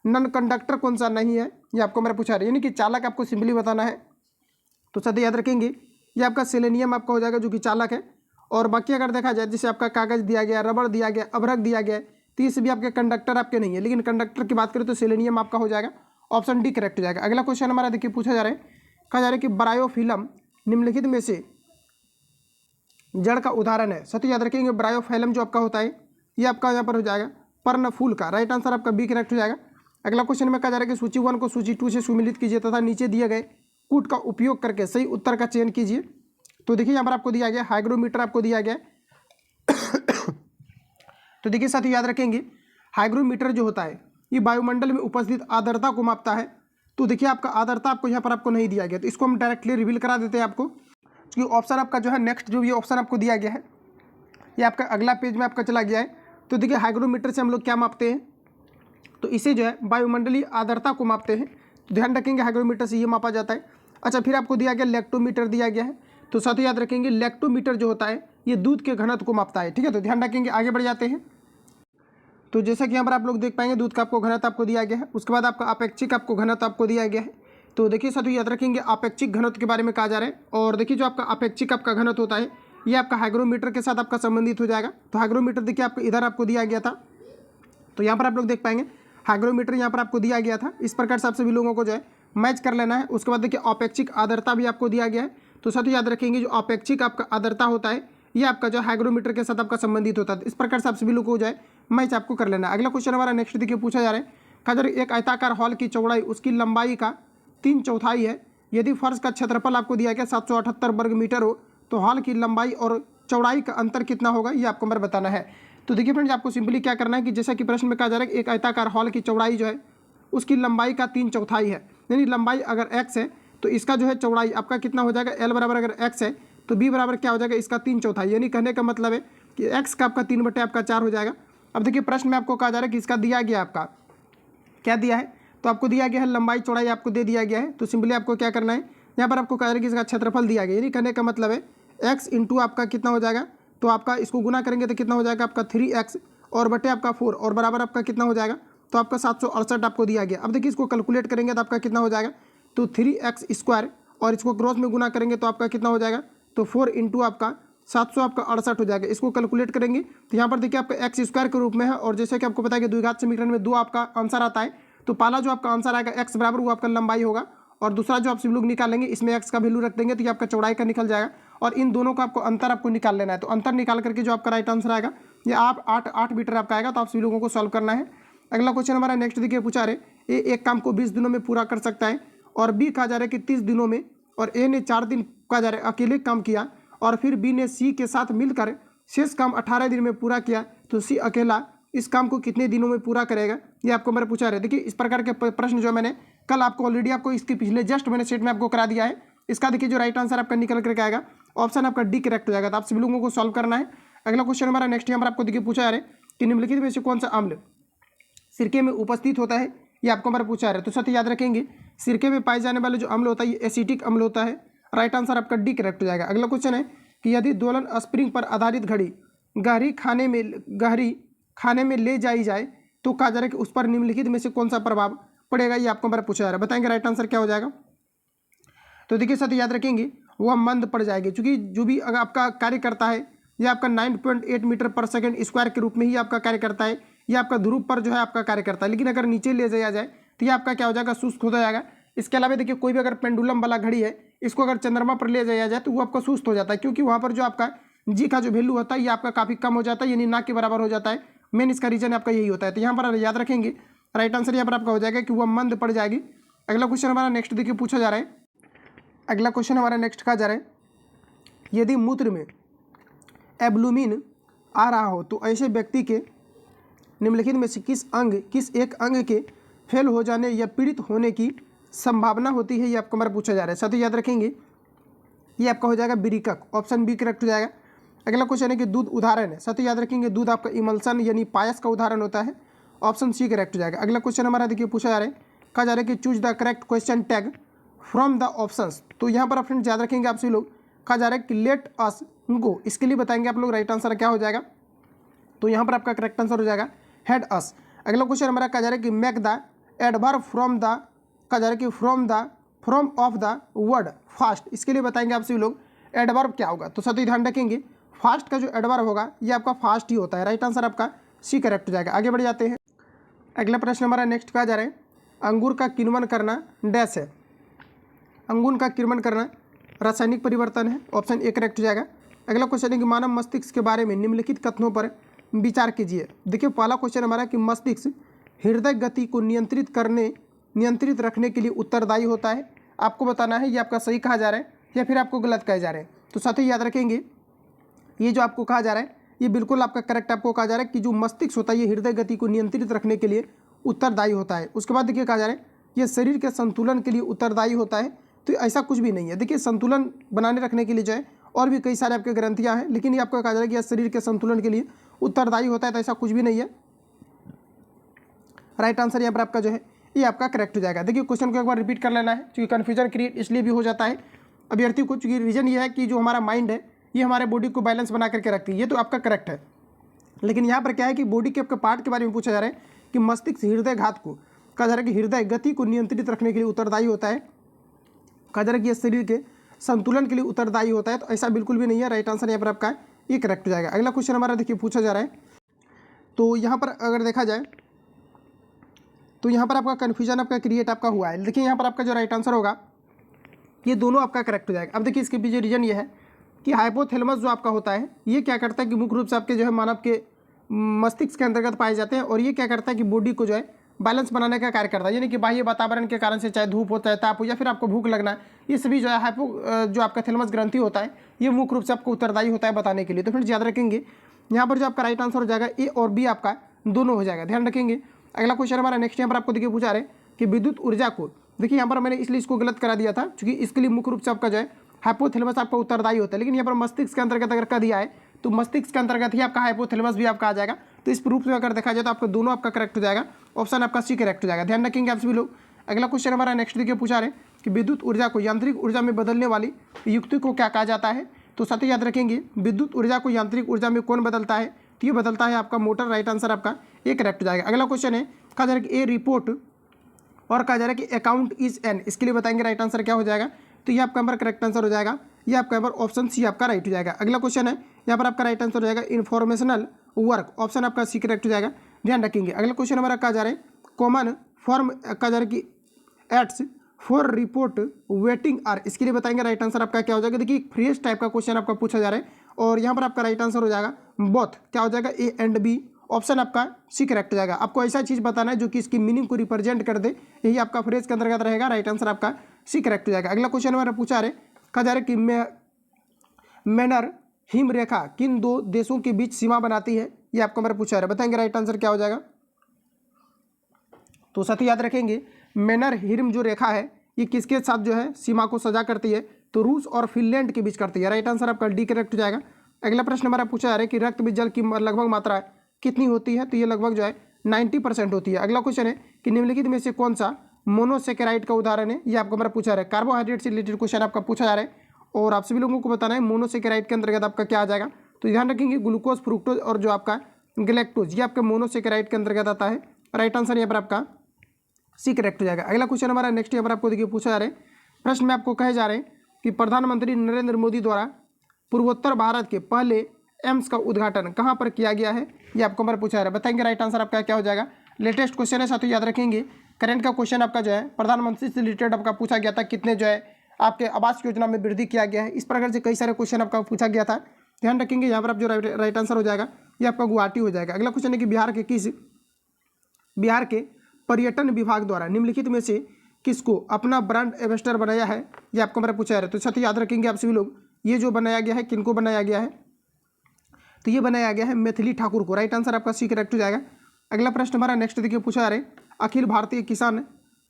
नन कंडक्टर कौन सा नहीं है, ये आपको हमारा पूछा रहा है। यानी कि चालक आपको सिंपली बताना है। तो साथ याद रखेंगे ये आपका सेलेनियम आपका हो जाएगा जो कि चालक है। और बाकी अगर देखा जाए जैसे आपका कागज दिया गया, रबड़ दिया गया, अभ्रक दिया गया, तो ये सभी आपके कंडक्टर आपके नहीं है। लेकिन कंडक्टर की बात करें तो सेलेनियम आपका हो जाएगा। ऑप्शन डी करेक्ट हो जाएगा। अगला क्वेश्चन हमारा देखिए पूछा जा रहा है, कहा जा रहा है कि ब्रायोफिल्म निम्नलिखित में से जड़ का उदाहरण है। सत्य याद रखेंगे ब्रायोफिल्म जो आपका होता है ये आपका यहाँ पर हो जाएगा पर्णफूल का। राइट आंसर आपका बी करेक्ट हो जाएगा। अगला क्वेश्चन में कहा जा रहा है कि सूची 1 को सूची 2 से सुमिलित कीजिए तथा नीचे दिए गए कूट का उपयोग करके सही उत्तर का चयन कीजिए। तो देखिए यहाँ पर आपको दिया गया हाइग्रोमीटर आपको दिया गया तो देखिए साथियों याद रखेंगे हाइग्रोमीटर जो होता है ये वायुमंडल में उपस्थित आर्द्रता को मापता है। तो देखिए आपका आर्द्रता आपको यहाँ पर आपको नहीं दिया गया, तो इसको हम डायरेक्टली रिवील करा देते हैं आपको, क्योंकि ऑप्शन आपका जो है नेक्स्ट जो ये ऑप्शन आपको दिया गया है ये आपका अगला पेज में आपका चला गया है। तो देखिए हाइग्रोमीटर से हम लोग क्या मापते हैं, तो इसे जो है वायुमंडलीय आर्द्रता को मापते हैं। तो ध्यान रखेंगे हाइग्रोमीटर से ये मापा जाता है। अच्छा, फिर आपको दिया गया लेक्टोमीटर दिया गया है। तो साथ ही याद रखेंगे लेक्टोमीटर जो होता है ये दूध के घनत्व को मापता है। ठीक है, तो ध्यान रखेंगे। आगे बढ़ जाते हैं। तो जैसा कि यहाँ पर आप लोग देख पाएंगे दूध का आपको घनत्व आपको दिया गया है। उसके बाद आपका अपेक्षिक आपको घनत्व आपको दिया गया है। तो देखिए साथियों याद रखेंगे अपेक्षिक घनत्व के बारे में कहा जा रहा है। और देखिए जो आपका अपेक्षिक आपका घनत्व होता है ये आपका हाइग्रोमीटर के साथ आपका संबंधित हो जाएगा। तो हाइग्रोमीटर देखिए आपको इधर आपको दिया गया था, तो यहाँ पर आप लोग देख पाएंगे हाइग्रोमीटर यहाँ पर आपको दिया गया था। इस प्रकार से आप सभी लोगों को जो है मैच कर लेना है। उसके बाद देखिए अपेक्षिक आर्द्रता भी आपको दिया गया है। तो साथ ही याद रखेंगे जो अपेक्षिक आपका आर्द्रता होता है ये आपका जो हाइग्रोमीटर के साथ आपका संबंधित होता है। इस प्रकार से आप सभी लोगों को जो है मैच आपको कर लेना है। अगला क्वेश्चन हमारा नेक्स्ट देखिए पूछा जा रहा है, कहा जा रहा है एक आयताकार हॉल की चौड़ाई उसकी लंबाई का 3/4 है। यदि फर्श का क्षेत्रफल आपको दिया गया 778 वर्ग मीटर हो तो हॉल की लंबाई और चौड़ाई का अंतर कितना होगा, ये आपको मेरे बताना है। तो देखिए फ्रेंड्स आपको सिंपली क्या करना है कि जैसा कि प्रश्न में कहा जा रहा है कि एक आयताकार हॉल की चौड़ाई जो है उसकी लंबाई का 3/4 है। यानी लंबाई अगर x है तो इसका जो है चौड़ाई आपका कितना हो जाएगा, l बराबर अगर x है तो b बराबर क्या हो जाएगा इसका 3/4। यानी कहने का मतलब है कि x का आपका 3/4 हो जाएगा। अब देखिए प्रश्न में आपको कहा जा रहा है कि इसका दिया गया आपका क्या दिया है, तो आपको दिया गया है लंबाई चौड़ाई आपको दे दिया गया है। तो सिंपली आपको क्या करना है, यहाँ पर आपको कहा जा रहा है कि इसका क्षेत्रफल दिया गया। यानी कहने का मतलब है x इंटू आपका कितना हो जाएगा, तो आपका इसको गुना करेंगे तो कितना हो जाएगा आपका 3x और बटे आपका 4 और बराबर आपका कितना हो जाएगा, तो आपका 768 आपको दिया गया। अब देखिए इसको कैलकुलेट करेंगे तो आपका कितना हो जाएगा, तो 3x² और इसको क्रॉस में गुना करेंगे तो आपका कितना हो जाएगा, तो 4 इंटू आपका 700 आपका 68 हो जाएगा। इसको कैलकुलेट करेंगे तो यहाँ पर देखिए आपका x² के रूप में है। और जैसे कि आपको पता है कि द्विघात समीकरण में 2 आपका आंसर आता है, तो पहला जो आपका आंसर आएगा x बराबर वो आपका लंबाई होगा, और दूसरा जो आप सभी लोग निकालेंगे इसमें x का वैल्यू रख देंगे तो ये आपका चौड़ाई का निकल जाएगा। और इन दोनों का आपको अंतर आपको निकाल लेना है। तो अंतर निकाल करके जो आपका राइट आंसर आएगा ये आप 8 मीटर आपका आएगा। तो आप सभी लोगों को सॉल्व करना है। अगला क्वेश्चन हमारा नेक्स्ट देखिए पूछा रहे ए एक काम को 20 दिनों में पूरा कर सकता है और बी कहा जा रहा है कि 30 दिनों में, और ए ने 4 दिन कहा जा रहा है अकेले काम किया और फिर बी ने सी के साथ मिलकर शेष काम 18 दिन में पूरा किया, तो सी अकेला इस काम को कितने दिनों में पूरा करेगा, ये आपको मेरे पूछा रहे। देखिए इस प्रकार के प्रश्न जो मैंने कल आपको ऑलरेडी आपको इसके पिछले जस्ट मैंने सेट में आपको करा दिया है। इसका देखिए जो राइट आंसर आपका निकल करके आएगा ऑप्शन आपका डी करेक्ट हो जाएगा। तो आप सभी लोगों को सॉल्व करना है। अगला क्वेश्चन हमारा नेक्स्ट यहाँ पर आपको देखिए पूछा जा रहा है कि निम्नलिखित में से कौन सा अम्ल सिरके में उपस्थित होता है, ये आपको हमारा पूछा जा रहा है। तो साथ ही याद रखेंगे सिरके में पाए जाने वाले जो अम्ल होता है ये एसिटिक अम्ल होता है। राइट आंसर आपका डी करेक्ट हो जाएगा। अगला क्वेश्चन है कि यदि दोलन स्प्रिंग पर आधारित घड़ी गहरी खाने में ले जाई जाए तो कहा जा रहा है कि उस पर निम्नलिखित में से कौन सा प्रभाव पड़ेगा, ये आपको हमारा पूछा जा रहा है। बताएंगे राइट आंसर क्या हो जाएगा। तो देखिए साथ याद रखेंगे वह मंद पड़ जाएगी, क्योंकि जो भी अगर आपका कार्य करता है ये आपका 9.8 मीटर पर सेकंड स्क्वायर के रूप में ही आपका कार्य करता है। ये आपका ध्रुव पर जो है आपका कार्य करता है, लेकिन अगर नीचे ले जाया जाए तो ये आपका क्या हो जाएगा, सुस्त हो जाएगा। इसके अलावा देखिए कोई भी अगर पेंडुलम वाला घड़ी है, इसको अगर चंद्रमा पर ले जाया जाए तो वो आपका सुस्त हो जाता है, क्योंकि वहाँ पर जो आपका जी का जो वैल्यू होता है ये आपका काफ़ी कम हो जाता है, यानी ना के बराबर हो जाता है। मेन इसका रीजन आपका यही होता है। तो यहाँ पर याद रखेंगे, राइट आंसर यहाँ पर आपका हो जाएगा कि वह मंद पड़ जाएगी। अगला क्वेश्चन हमारा नेक्स्ट देखिए पूछा जा रहा है। अगला क्वेश्चन हमारा नेक्स्ट कहा जा रहा है, यदि मूत्र में एब्लुमिन आ रहा हो तो ऐसे व्यक्ति के निम्नलिखित में से किस एक अंग के फेल हो जाने या पीड़ित होने की संभावना होती है, ये आपको हमारा पूछा जा रहा है। साथ ही याद रखेंगे ये आपका हो जाएगा बिरिकक, ऑप्शन बी करेक्ट हो जाएगा। अगला क्वेश्चन है कि दूध उदाहरण है, साथ ही याद रखेंगे दूध आपका इमल्सन यानी पायस का उदाहरण होता है, ऑप्शन सी करेक्ट हो जाएगा। अगला क्वेश्चन हमारा देखिए पूछा जा रहा है, कहा जा रहा है कि choose the correct question tag from the options. तो यहाँ पर फ्रेंड्स याद रखेंगे आप सभी लोग, कहा जा रहा है कि लेट अस गो, इसके लिए बताएंगे आप लोग राइट आंसर क्या हो जाएगा। तो यहाँ पर आपका करेक्ट आंसर हो जाएगा हेड अस। अगला क्वेश्चन हमारा कहा जा रहा है कि make the adverb from the, कहा जा रहा है कि from of the word fast, इसके लिए बताएंगे आप सभी लोग एडवर्ब क्या होगा। तो सभी ध्यान रखेंगे फास्ट का जो एडवर्ब होगा ये आपका फास्ट ही होता है, राइट आंसर आपका सी करेक्ट हो जाएगा। आगे बढ़ जाते हैं। अगला प्रश्न हमारा नेक्स्ट कहा जा रहा है, अंगूर का किण्वन करना डैश है। अंगूर का किण्वन करना रासायनिक परिवर्तन है, ऑप्शन ए करेक्ट हो जाएगा। अगला क्वेश्चन है कि मानव मस्तिष्क के बारे में निम्नलिखित कथनों पर विचार कीजिए। देखिए पहला क्वेश्चन हमारा कि मस्तिष्क हृदय गति को नियंत्रित रखने के लिए उत्तरदायी होता है। आपको बताना है ये आपका सही कहा जा रहा है या फिर आपको गलत कहे जा रहे हैं। तो साथ ही याद रखेंगे ये जो आपको कहा जा रहा है ये बिल्कुल आपका करेक्ट आपको कहा जा रहा है कि जो मस्तिष्क होता है ये हृदय गति को नियंत्रित रखने के लिए उत्तरदायी होता है। उसके बाद देखिए कहा जा रहा है ये शरीर के संतुलन के लिए उत्तरदायी होता है। तो ऐसा कुछ भी नहीं है। देखिए संतुलन बनाने रखने के लिए जो है और भी कई सारे आपके ग्रंथियाँ हैं, लेकिन ये आपको कहा जा रहा है कि यह शरीर के संतुलन के लिए उत्तरदायी होता है, तो ऐसा कुछ भी नहीं है। राइट आंसर यहाँ पर आपका जो है ये आपका करेक्ट हो जाएगा। देखिए क्वेश्चन को एक बार रिपीट कर लेना है, क्योंकि कन्फ्यूजन क्रिएट इसलिए भी हो जाता है अभ्यर्थी को, क्योंकि रीजन ये है कि जो हमारा माइंड है ये हमारे बॉडी को बैलेंस बना करके रखती है। ये तो आपका करेक्ट है, लेकिन यहाँ पर क्या है कि बॉडी के आपके पार्ट के बारे में पूछा जा रहा है कि मस्तिष्क हृदय घात को, कहा जा रहा है कि हृदय गति को नियंत्रित रखने के लिए उत्तरदायी होता है, कहा जा रहा है कि यह शरीर के संतुलन के लिए उत्तरदायी होता है। तो ऐसा बिल्कुल भी नहीं है, राइट आंसर यहाँ पर आपका ये करेक्ट हो जाएगा। अगला क्वेश्चन हमारा देखिए पूछा जा रहा है, तो यहाँ पर अगर देखा जाए तो यहाँ पर आपका कन्फ्यूजन आपका क्रिएट आपका हुआ है। देखिए यहाँ पर आपका जो राइट आंसर होगा ये दोनों आपका करेक्ट हो जाएगा। अब देखिए इसके पीछे रीजन ये है कि हाइपोथैलेमस जो आपका होता है ये क्या करता है कि मुख्य रूप से आपके जो है मानव के मस्तिष्क के अंतर्गत पाए जाते हैं, और ये क्या करता है कि बॉडी को जो है बैलेंस बनाने का कार्य करता है। यानी कि बाह्य वातावरण के कारण से चाहे धूप हो चाहे ताप हो या फिर आपको भूख लगना, ये सभी जो है जो आपका थैलेमस ग्रंथि होता है ये मुख्य रूप से आपको उत्तरदायी होता है बताने के लिए। तो फिर याद रखेंगे यहाँ पर जो आपका राइट आंसर हो जाएगा ए और बी आपका दोनों हो जाएगा, ध्यान रखेंगे। अगला क्वेश्चन हमारा नेक्स्ट यहाँ पर आपको देखिए पूछा रहे कि विद्युत ऊर्जा को, देखिए यहाँ पर मैंने इसलिए इसको गलत करा दिया था क्योंकि इसके लिए मुख्य रूप से आपका जो है हाइपोथैलेमस आपका उत्तरदायी होता है, लेकिन यहाँ पर मस्तिष्क के अंतर्गत अगर कर दिया है तो मस्तिष्क के अंतर्गत ही आपका हाइपोथैलेमस भी आपका आ जाएगा। तो इस रूप में अगर देखा जाए तो आपका दोनों आपका करेक्ट हो जाएगा, ऑप्शन आपका सी करेक्ट हो जाएगा, ध्यान रखेंगे आप सभी लोग। अगला क्वेश्चन हमारा नेक्स्ट देखिए पूछा रहे कि विद्युत ऊर्जा को यांत्रिक ऊर्जा में बदलने वाली युक्ति को क्या कहा जाता है। तो साथ ही याद रखेंगे विद्युत ऊर्जा को यांत्रिक ऊर्जा में कौन बदलता है, तो ये बदलता है आपका मोटर, राइट आंसर आपका ये करेक्ट हो जाएगा। अगला क्वेश्चन है कहा जा रहा है कि ए रिपोर्ट और कहा जा रहा है कि अकाउंट इज एन, इसके लिए बताएंगे राइट आंसर क्या हो जाएगा। तो ये आपका नंबर करेक्ट आंसर हो जाएगा, ये आपका नंबर ऑप्शन सी आपका राइट हो जाएगा। अगला क्वेश्चन है यहाँ पर आपका राइट आंसर हो जाएगा इन्फॉर्मेशनल वर्क, ऑप्शन आपका सी करेक्ट हो जाएगा, ध्यान रखेंगे। अगला क्वेश्चन हमारा कहा जा रहा है कॉमन फॉर्म, कहा जा रहा है कि एट्स फॉर रिपोर्ट वेटिंग आर, इसके लिए बताएंगे राइट आंसर आपका क्या हो जाएगा। देखिए फ्रेश टाइप का क्वेश्चन आपका पूछा जा रहा है और यहाँ पर आपका राइट आंसर हो जाएगा बोथ, क्या हो जाएगा ए एंड बी, ऑप्शन आपका सी करेक्ट हो जाएगा। आपको ऐसा चीज़ बताना है जो कि इसकी मीनिंग को रिप्रेजेंट कर दे, यही आपका फ्रेज के अंतर्गत रहेगा, राइट आंसर आपका सी करेक्ट हो जाएगा। अगला क्वेश्चन हमारा पूछा रहे कहा जा रहा है कि मेनर हिम रेखा किन दो देशों के बीच सीमा बनाती है, ये आपको हमारा पूछा रहा है, बताएंगे राइट आंसर क्या हो जाएगा। तो साथ ही याद रखेंगे मेनर हिम जो रेखा है ये किसके साथ जो है सीमा को सजा करती है, तो रूस और फिनलैंड के बीच करती है, राइट आंसर आपका डी करेक्ट हो जाएगा। अगला प्रश्न हमारा पूछा जा रहा है कि रक्त में जल की लगभग मात्रा कितनी होती है, तो ये लगभग जो है 90% होती है। अगला क्वेश्चन है कि निम्नलिखित में से कौन सा मोनोसेकेराइड का उदाहरण है, ये आपको हमारा पूछा रहा है। कार्बोहाइड्रेट से रिलेटेड क्वेश्चन आपका पूछा जा रहा है और आप सभी लोगों को बताना है मोनोसेकेराइड के अंतर्गत आपका क्या आ जाएगा। तो ध्यान रखेंगे ग्लूकोज, फ्रुक्टोज और जो आपका गैलेक्टोज ये आपके मोनोसेकेराइड के अंतर्गत आता है, राइट आंसर यहाँ पर आपका सी करेक्ट हो जाएगा। अगला क्वेश्चन हमारा नेक्स्ट यहाँ पर आपको देखिए पूछा जा रहा है, प्रश्न में आपको कहे जा रहे हैं कि प्रधानमंत्री नरेंद्र मोदी द्वारा पूर्वोत्तर भारत के पहले एम्स का उद्घाटन कहाँ पर किया गया है, ये आपको हमारा पूछा है। बताएंगे राइट आंसर आपका क्या हो जाएगा। लेटेस्ट क्वेश्चन है साथियों, याद रखेंगे। करंट का क्वेश्चन आपका जो है प्रधानमंत्री से रिलेटेड आपका पूछा गया था, कितने जो है आपके आवास योजना में वृद्धि किया गया है। इस प्रकार से कई सारे क्वेश्चन आपका पूछा गया था, ध्यान रखेंगे। यहाँ पर आप जो राइट आंसर हो जाएगा ये आपका गुवाहाटी हो जाएगा। अगला क्वेश्चन है कि बिहार के पर्यटन विभाग द्वारा निम्नलिखित में से किसको अपना ब्रांड एम्बेसडर बनाया है, ये आपको हमारा पूछा है। तो साथ ही याद रखेंगे आप सभी लोग, ये जो बनाया गया है किनको बनाया गया है, तो ये बनाया गया है मैथिली ठाकुर को। राइट आंसर आपका सी करेक्ट हो जाएगा। अगला प्रश्न हमारा नेक्स्ट देखिए पूछा जा रहा है, अखिल भारतीय किसान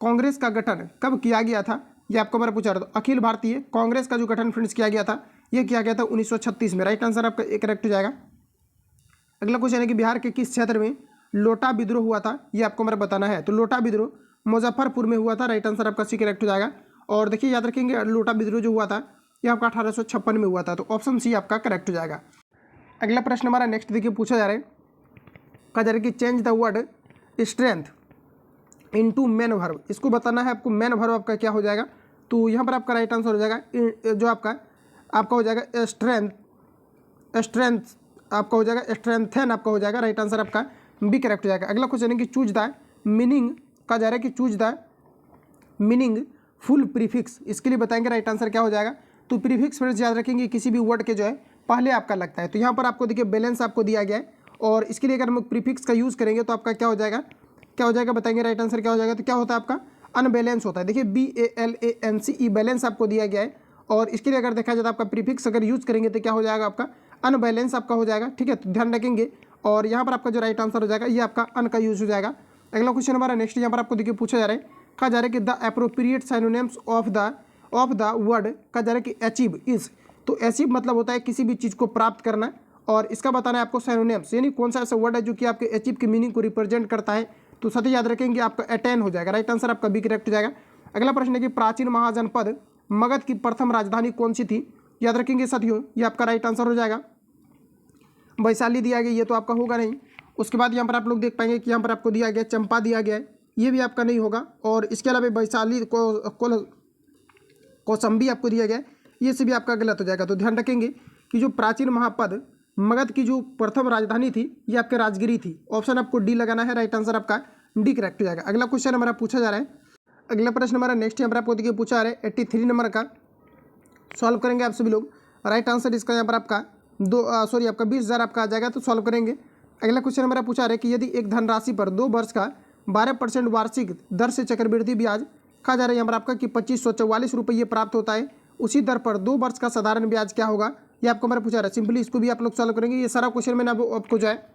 कांग्रेस का गठन कब किया गया था, ये आपको हमारा पूछा रहा। तो अखिल भारतीय कांग्रेस का जो गठन फ्रेंड्स किया गया था, ये किया गया था 1936 में। राइट आंसर आपका एक करेक्ट हो जाएगा। अगला क्वेश्चन है कि बिहार के किस क्षेत्र में लोटा विद्रोह हुआ था, ये आपको हमारा बताना है। तो लोटा विद्रोह मुजफ्फरपुर में हुआ था। राइट आंसर आपका सी करेक्ट हो जाएगा। और देखिए याद रखेंगे लोटा विद्रोह जो हुआ था ये आपका 1856 में हुआ था। तो ऑप्शन सी आपका करेक्ट हो जाएगा। अगला प्रश्न हमारा नेक्स्ट देखिए पूछा जा रहा है, कहा जा रहा है कि change the word strength into man verb, इसको बताना है आपको। मैन वर्ब आपका क्या हो जाएगा, तो यहाँ पर आपका राइट आंसर हो जाएगा जो आपका हो जाएगा स्ट्रेंथ आपका हो जाएगा स्ट्रेंथन आपका हो जाएगा। राइट आंसर आपका बी करेक्ट हो जाएगा। अगला क्वेश्चन है कि चूज द मीनिंग, कहा जा रहा है कि choose the meaning full prefix, इसके लिए बताएंगे राइट आंसर क्या हो जाएगा। तो प्रीफिक्स फ्रेंड्स याद रखेंगे किसी भी वर्ड के जो है पहले आपका लगता है। तो यहाँ पर आपको देखिए बैलेंस आपको दिया गया है, और इसके लिए अगर हम प्रीफिक्स का यूज़ करेंगे तो आपका क्या हो जाएगा बताएंगे राइट आंसर क्या हो जाएगा। तो क्या होता है आपका अनबैलेंस होता है। देखिए BALANCE बैलेंस आपको दिया गया है, और इसके लिए अगर देखा जाए तो आपका प्रीफिक्स अगर यूज़ करेंगे तो क्या हो जाएगा आपका अनबैलेंस आपका हो जाएगा। ठीक है, तो ध्यान रखेंगे। और यहाँ पर आपका जो राइट आंसर हो जाएगा ये आपका अन का यूज हो जाएगा। अगला क्वेश्चन हमारा नेक्स्ट यहाँ पर आपको देखिए पूछा जा रहा है, कहा जा रहा है कि the appropriate synonyms of the word, कहा जा रहा है कि अचीव इज। तो अचीव मतलब होता है किसी भी चीज़ को प्राप्त करना, और इसका बताना है आपको सिनोनिम्स, यानी कौन सा ऐसा वर्ड है जो कि आपके अचीव के मीनिंग को रिप्रेजेंट करता है। तो साथ ही याद रखेंगे आपका अटेन हो जाएगा। राइट आंसर आपका बी करेक्ट हो जाएगा। अगला प्रश्न है कि प्राचीन महाजनपद मगध की प्रथम राजधानी कौन सी थी, याद रखेंगे साथियों ये आपका राइट आंसर हो जाएगा। वैशाली दिया गया, ये तो आपका होगा नहीं। उसके बाद यहाँ पर आप लोग देख पाएंगे कि यहाँ पर आपको दिया गया चंपा दिया गया है, ये भी आपका नहीं होगा। और इसके अलावा वैशाली कौसंबी आपको दिया गया है, ये से भी आपका गलत हो जाएगा। तो ध्यान रखेंगे कि जो प्राचीन महापद मगध की जो प्रथम राजधानी थी ये आपके राजगिरी थी। ऑप्शन आपको डी लगाना है। राइट आंसर आपका डी करेक्ट हो जाएगा। अगला क्वेश्चन हमारा पूछा जा रहा है, अगला प्रश्न हमारा नेक्स्ट यहाँ पर आपको देखिए पूछा जा रहा है 83 नंबर का, सॉल्व करेंगे आप सभी लोग। राइट आंसर इसका यहाँ पर आपका आपका 20,000 आपका आ जाएगा, तो सॉल्व करेंगे। अगला क्वेश्चन हमारा पूछा रहा है कि यदि एक धनराशि पर 2 वर्ष का 12% वार्षिक दर से चक्रवृद्धि ब्याज, कहा जा रहा है यहाँ पर आपका कि 2544 रुपये प्राप्त होता है, उसी दर पर 2 वर्ष का साधारण ब्याज क्या होगा, ये आपको हमारा पूछा रहा है। सिंपली इसको भी आप लोग सॉल्व करेंगे। ये सारा क्वेश्चन मैंने आपको जो है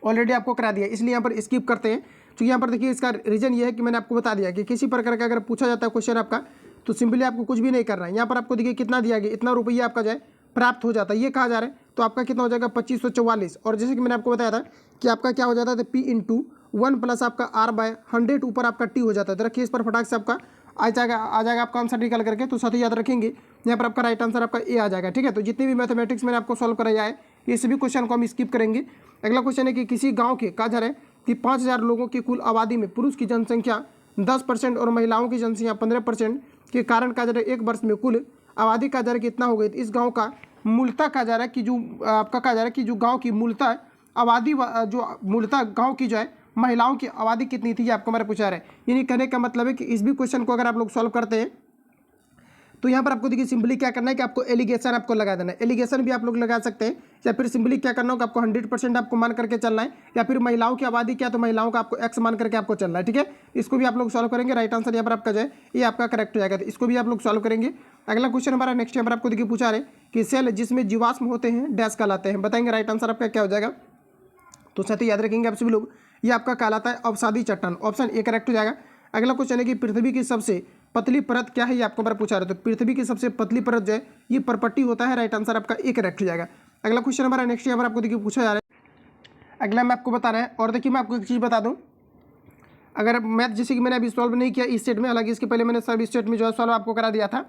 ऑलरेडी आपको करा दिया, इसलिए यहाँ पर स्किप करते हैं। क्योंकि यहाँ पर देखिए इसका रीजन ये है कि मैंने आपको बता दिया कि किसी प्रकार का अगर पूछा जाता है क्वेश्चन आपका, तो सिंपली आपको कुछ भी नहीं करना है। यहाँ पर आपको देखिए कितना दिया गया, इतना रुपया आपका जो है प्राप्त हो जाता है, ये कहा जा रहा है। तो आपका कितना हो जाएगा 2544। और जैसे कि मैंने आपको बताया था कि आपका क्या हो जाता है P × 1 प्लस आपका R/100 ऊपर आपका T हो जाता है। तो रखिए इस पर फटाक से आपका आ जाएगा आपका आंसर निकल करके। तो साथ ही याद रखेंगे यहाँ पर आपका राइट आंसर आपका ए आ जाएगा। ठीक है, तो जितने भी मैथमेटिक्स मैंने आपको सॉल्व कराया है ये सभी क्वेश्चन को हम स्किप करेंगे। अगला क्वेश्चन है कि किसी गाँव के, कहा जा रहा है कि 5000 लोगों की कुल आबादी में पुरुष की जनसंख्या 10% और महिलाओं की जनसंख्या 15% के कारण, कहा जा रहा है 1 वर्ष में कुल आबादी कहा जा रहा है कितना हो गई। इस गाँव का मूलतः कहा जा रहा है कि जो आपका कहा जा रहा है कि जो गांव की मूलतः आबादी जो मूलतः गांव की जो है महिलाओं की आबादी कितनी थी, ये आपको हमारे पूछा रहा है। यानी कहने का मतलब है कि इस भी क्वेश्चन को अगर आप लोग सॉल्व करते हैं तो यहाँ पर आपको देखिए सिंपली क्या करना है कि आपको एलिगेशन आपको लगा देना है। एलिगेशन भी आप लोग लगा सकते हैं, या फिर सिंपली क्या करना होगा आपको 100% आपको मान करके चलना है, या फिर महिलाओं की आबादी क्या, तो महिलाओं का आपको x मान करके आपको चलना है। ठीक है, इसको भी आप लोग सॉल्व करेंगे। राइट आंसर यहाँ पर आपका जो है ये आपका करेक्ट हो जाएगा, तो इसको भी आप लोग सॉल्व करेंगे। अगला क्वेश्चन हमारा नेक्स्ट यहाँ पर आपको देखिए पूछा रहे कि सेल जिसमें जीवाश्म होते हैं डैश कहलाते हैं, बताएंगे राइट आंसर आपका क्या हो जाएगा। तो साथ ही याद रखेंगे आप सभी लोग ये आपका कहलाता है अवसादी चट्टान। ऑप्शन ए करेक्ट हो जाएगा। अगला क्वेश्चन है कि पृथ्वी की सबसे पतली परत क्या है, ये आपको हमारा पूछा रहे। तो पृथ्वी की सबसे पतली परत जो है ये परपट्टी होता है। राइट आंसर आपका ए करेक्ट हो जाएगा। अगला क्वेश्चन हमारा नेक्स्ट यहाँ पर आपको देखिए पूछा जा रहा है। अगला मैं आपको बता रहा है, और देखिए मैं आपको एक चीज़ बता दूँ, अगर मैथ जैसे कि मैंने अभी सॉल्व नहीं किया इस स्टेट में, हालांकि इसके पहले मैंने सब स्टेट में जो है सॉल्व आपको करा दिया था,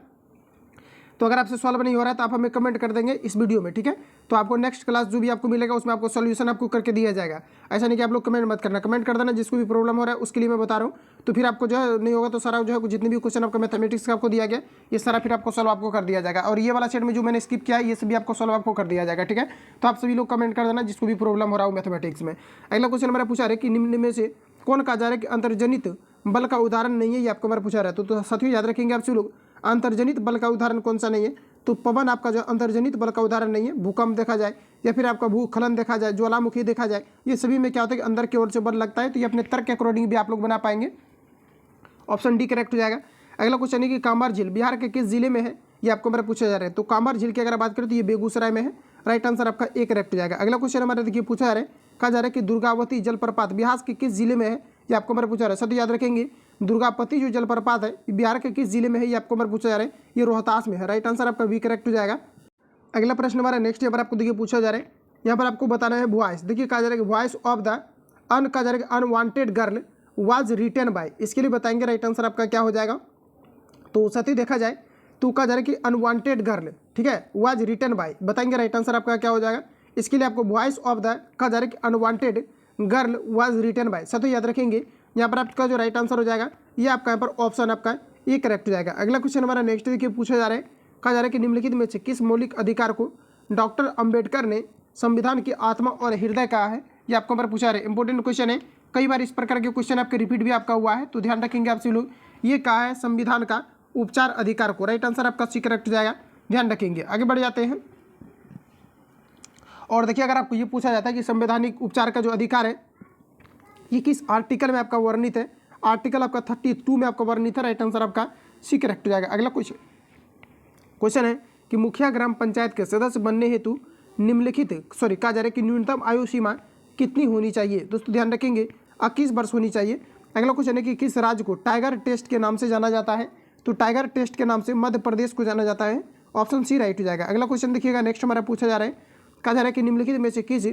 तो अगर आपसे सॉल्व नहीं हो रहा है तो आप हमें कमेंट कर देंगे इस वीडियो में, ठीक है। तो आपको नेक्स्ट क्लास जो भी आपको मिलेगा उसमें आपको सॉल्यूशन आपको करके दिया जाएगा। ऐसा नहीं कि आप लोग कमेंट मत करना, कमेंट कर देना जिसको भी प्रॉब्लम हो रहा है उसके लिए मैं बता रहा हूँ। तो फिर आपको जो है नहीं होगा तो सारा जो है जितने भी क्वेश्चन आपको मैथमेटिक्स का आपको दिया गया ये सारा फिर आपको सॉल्व आपको कर दिया जाएगा। और ये वाला सेट में जो मैंने स्किप किया है ये सभी आपको सॉल्व आपको कर दिया जाएगा, ठीक है। तो आप सभी लोग कमेंट कर देना जिसको भी प्रॉब्लम हो रहा हो मैथमेटिक्स में। अगला क्वेश्चन मेरा पूछा रहा है कि निम्न में से कौन कहा जा रहा है कि अंतर्जनित बल का उदाहरण नहीं है, ये आपको हमारा पूछा रहा है। तो साथियों याद रखेंगे आप सभी लोग, अंतर्जनित बल का उदाहरण कौन सा नहीं है। तो पवन आपका जो अंतर्जनित बल का उदाहरण नहीं है। भूकंप देखा जाए या फिर आपका भूस्खलन देखा जाए, ज्वालामुखी देखा जाए, ये सभी में क्या होता है कि अंदर की ओर से बल लगता है। तो ये अपने तर्क के अकॉर्डिंग भी आप लोग बना पाएंगे। ऑप्शन डी करेक्ट हो जाएगा। अगला क्वेश्चन है कि कांबार झील बिहार के किस जिले में है, ये आपको मेरा पूछा जा रहा है। तो कांबार झील की अगर बात करें तो ये बेगूसराय में है। राइट आंसर आपका ए करेक्ट हो जाएगा। अगला क्वेश्चन हमारे देखिए पूछा जा रहा है, कहा जा रहा है कि दुर्गावती जलप्रपात बिहार के किस जिले में है, ये आपको मेरा पूछा जा रहा है। सर याद रखेंगे दुर्गावती जो जलप्रपात है बिहार के किस जिले में है, ये आपको मेरा पूछा जा रहा है। ये रोहतास में है। राइट आंसर आपका बी करेक्ट हो जाएगा। अगला प्रश्न हमारा नेक्स्ट यहाँ पर आपको देखिए पूछा जा रहा है, यहाँ पर आपको बताना है वॉइस। देखिए कहा जा रहा है कि वॉइस ऑफ द कहा जा रहा है unwanted girl was written by, इसके लिए बताएंगे। राइट आंसर आपका क्या हो जाएगा। तो सती देखा जाए तो कहा जा रहा है कि अनवांटेड गर्ल, ठीक है, वाज रिटन बाय, बताएंगे। राइट आंसर आपका क्या हो जाएगा। इसके लिए आपको वॉइस ऑफ द कहा जा रहा है कि unwanted girl was written by, Sati याद रखेंगे। यहाँ पर आपका जो राइट आंसर हो जाएगा ये आपका यहाँ पर ऑप्शन आपका ये करेक्ट हो जाएगा। अगला क्वेश्चन हमारा नेक्स्ट देखिए पूछा जा रहा है, कहा जा रहा है कि निम्नलिखित में से किस मौलिक अधिकार को डॉक्टर अंबेडकर ने संविधान की आत्मा और हृदय कहा है, ये आपको हमारा पूछा रहे। इंपॉर्टेंट क्वेश्चन है, कई बार इस प्रकार के क्वेश्चन आपके रिपीट भी आपका हुआ है, तो ध्यान रखेंगे आप सभी लोग। ये कहा है संविधान का उपचार अधिकार को। राइट आंसर आपका सी करेक्ट हो जाएगा, ध्यान रखेंगे। आगे बढ़ जाते हैं और देखिए अगर आपको ये पूछा जाता है कि संवैधानिक उपचार का जो अधिकार है ये किस आर्टिकल में आपका वर्णित है, आर्टिकल आपका 32 में आपका वर्णित है। राइट आंसर आपका सी करेक्ट हो जाएगा। अगला क्वेश्चन है कि मुखिया ग्राम पंचायत के सदस्य बनने हेतु निम्नलिखित कहा जा रहा है कि न्यूनतम आयु सीमा कितनी होनी चाहिए। दोस्तों ध्यान रखेंगे 21 वर्ष होनी चाहिए। अगला क्वेश्चन है कि किस राज्य को टाइगर टेस्ट के नाम से जाना जाता है, तो टाइगर टेस्ट के नाम से मध्य प्रदेश को जाना जाता है। ऑप्शन सी राइट हो जाएगा। अगला क्वेश्चन देखिएगा नेक्स्ट हमारा पूछा जा रहा है, कहा जा रहा है कि निम्नलिखित में से किस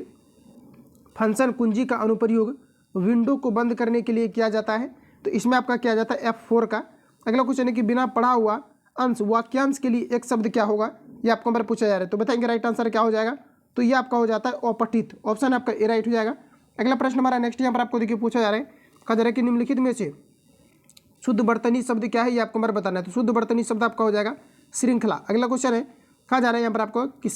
फंक्शन कुंजी का अनुप्रयोग विंडो को बंद करने के लिए किया जाता है, तो इसमें आपका किया जाता है F4 का। अगला क्वेश्चन है कि बिना पढ़ा हुआ अंश वाक्यांश के लिए एक शब्द क्या होगा, ये आपको हमारा पूछा जा रहा है। तो बताएंगे राइट आंसर क्या हो जाएगा। तो ये आपका हो जाता है अपठित, ऑप्शन आपका ए राइट हो जाएगा। अगला प्रश्न हमारा नेक्स्ट यहाँ पर आपको देखिए पूछा जा रहा है, कहा जा रहा है कि निम्नलिखित में से शुद्ध वर्तनी शब्द क्या है, ये आपको हमारा बताना है। तो शुद्ध वर्तनी शब्द आपका हो जाएगा श्रृंखला। अगला क्वेश्चन है, कहा जा रहा है यहाँ पर आपको कि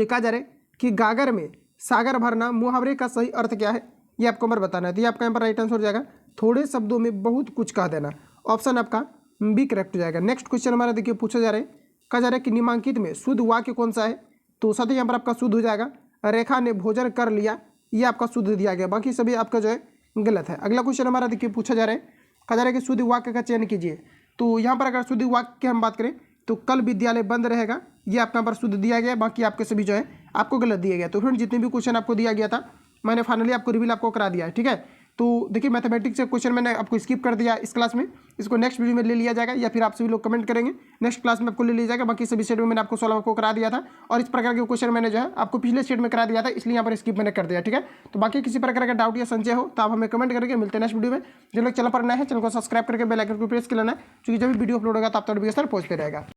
कहा जा रहा है कि गागर में सागर भरना मुहावरे का सही अर्थ क्या है, ये आपको हमारा बताना है। तो ये आपका यहाँ पर राइट आंसर हो जाएगा थोड़े शब्दों में बहुत कुछ कह देना, ऑप्शन आपका बी करेक्ट हो जाएगा। नेक्स्ट क्वेश्चन हमारा देखिए पूछा जा रहा है, कहा जा रहा है कि निम्नांकित में शुद्ध वाक्य कौन सा है, तो साथ ही यहाँ पर आपका शुद्ध हो जाएगा रेखा ने भोजन कर लिया, ये आपका शुद्ध दिया गया, बाकी सभी आपका जो है गलत है। अगला क्वेश्चन हमारा देखिए पूछा जा रहा है, कहा जा रहा है कि शुद्ध वाक्य का चयन कीजिए। तो यहाँ पर अगर शुद्ध वाक्य की हम बात करें तो कल विद्यालय बंद रहेगा, ये आपका पर शुद्ध दिया गया, बाकी आपके सभी जो है आपको गलत दिया गया। तो फ्रेंड जितने भी क्वेश्चन आपको दिया गया था मैंने फाइनली आपको रिवील आपको करा दिया है, ठीक है। तो देखिए मैथमेटिक्स से क्वेश्चन मैंने आपको स्किप कर दिया इस क्लास में, इसको नेक्स्ट वीडियो में ले लिया जाएगा या फिर आप सभी लोग कमेंट करेंगे नेक्स्ट क्लास में आपको ले लिया जाएगा। बाकी सभी सेट में मैंने आपको सॉल्व आपको करा दिया था और इस प्रकार के क्वेश्चन मैंने जो है आपको पिछले सेट में करा दिया था, इसलिए यहाँ पर स्किप मैंने कर दिया, ठीक है। तो बाकी किसी प्रकार का डाउट या संशय हो तो आप हमें कमेंट करके मिलते हैं नेक्स्ट वीडियो में। जो लोग चैनल पर नए हैं चैनल को सब्सक्राइब करके बेल आइकन को प्रेस कर लेना है, क्योंकि जब भी वीडियो अपलोड होगा तो आप तक पहुंचते रहेगा।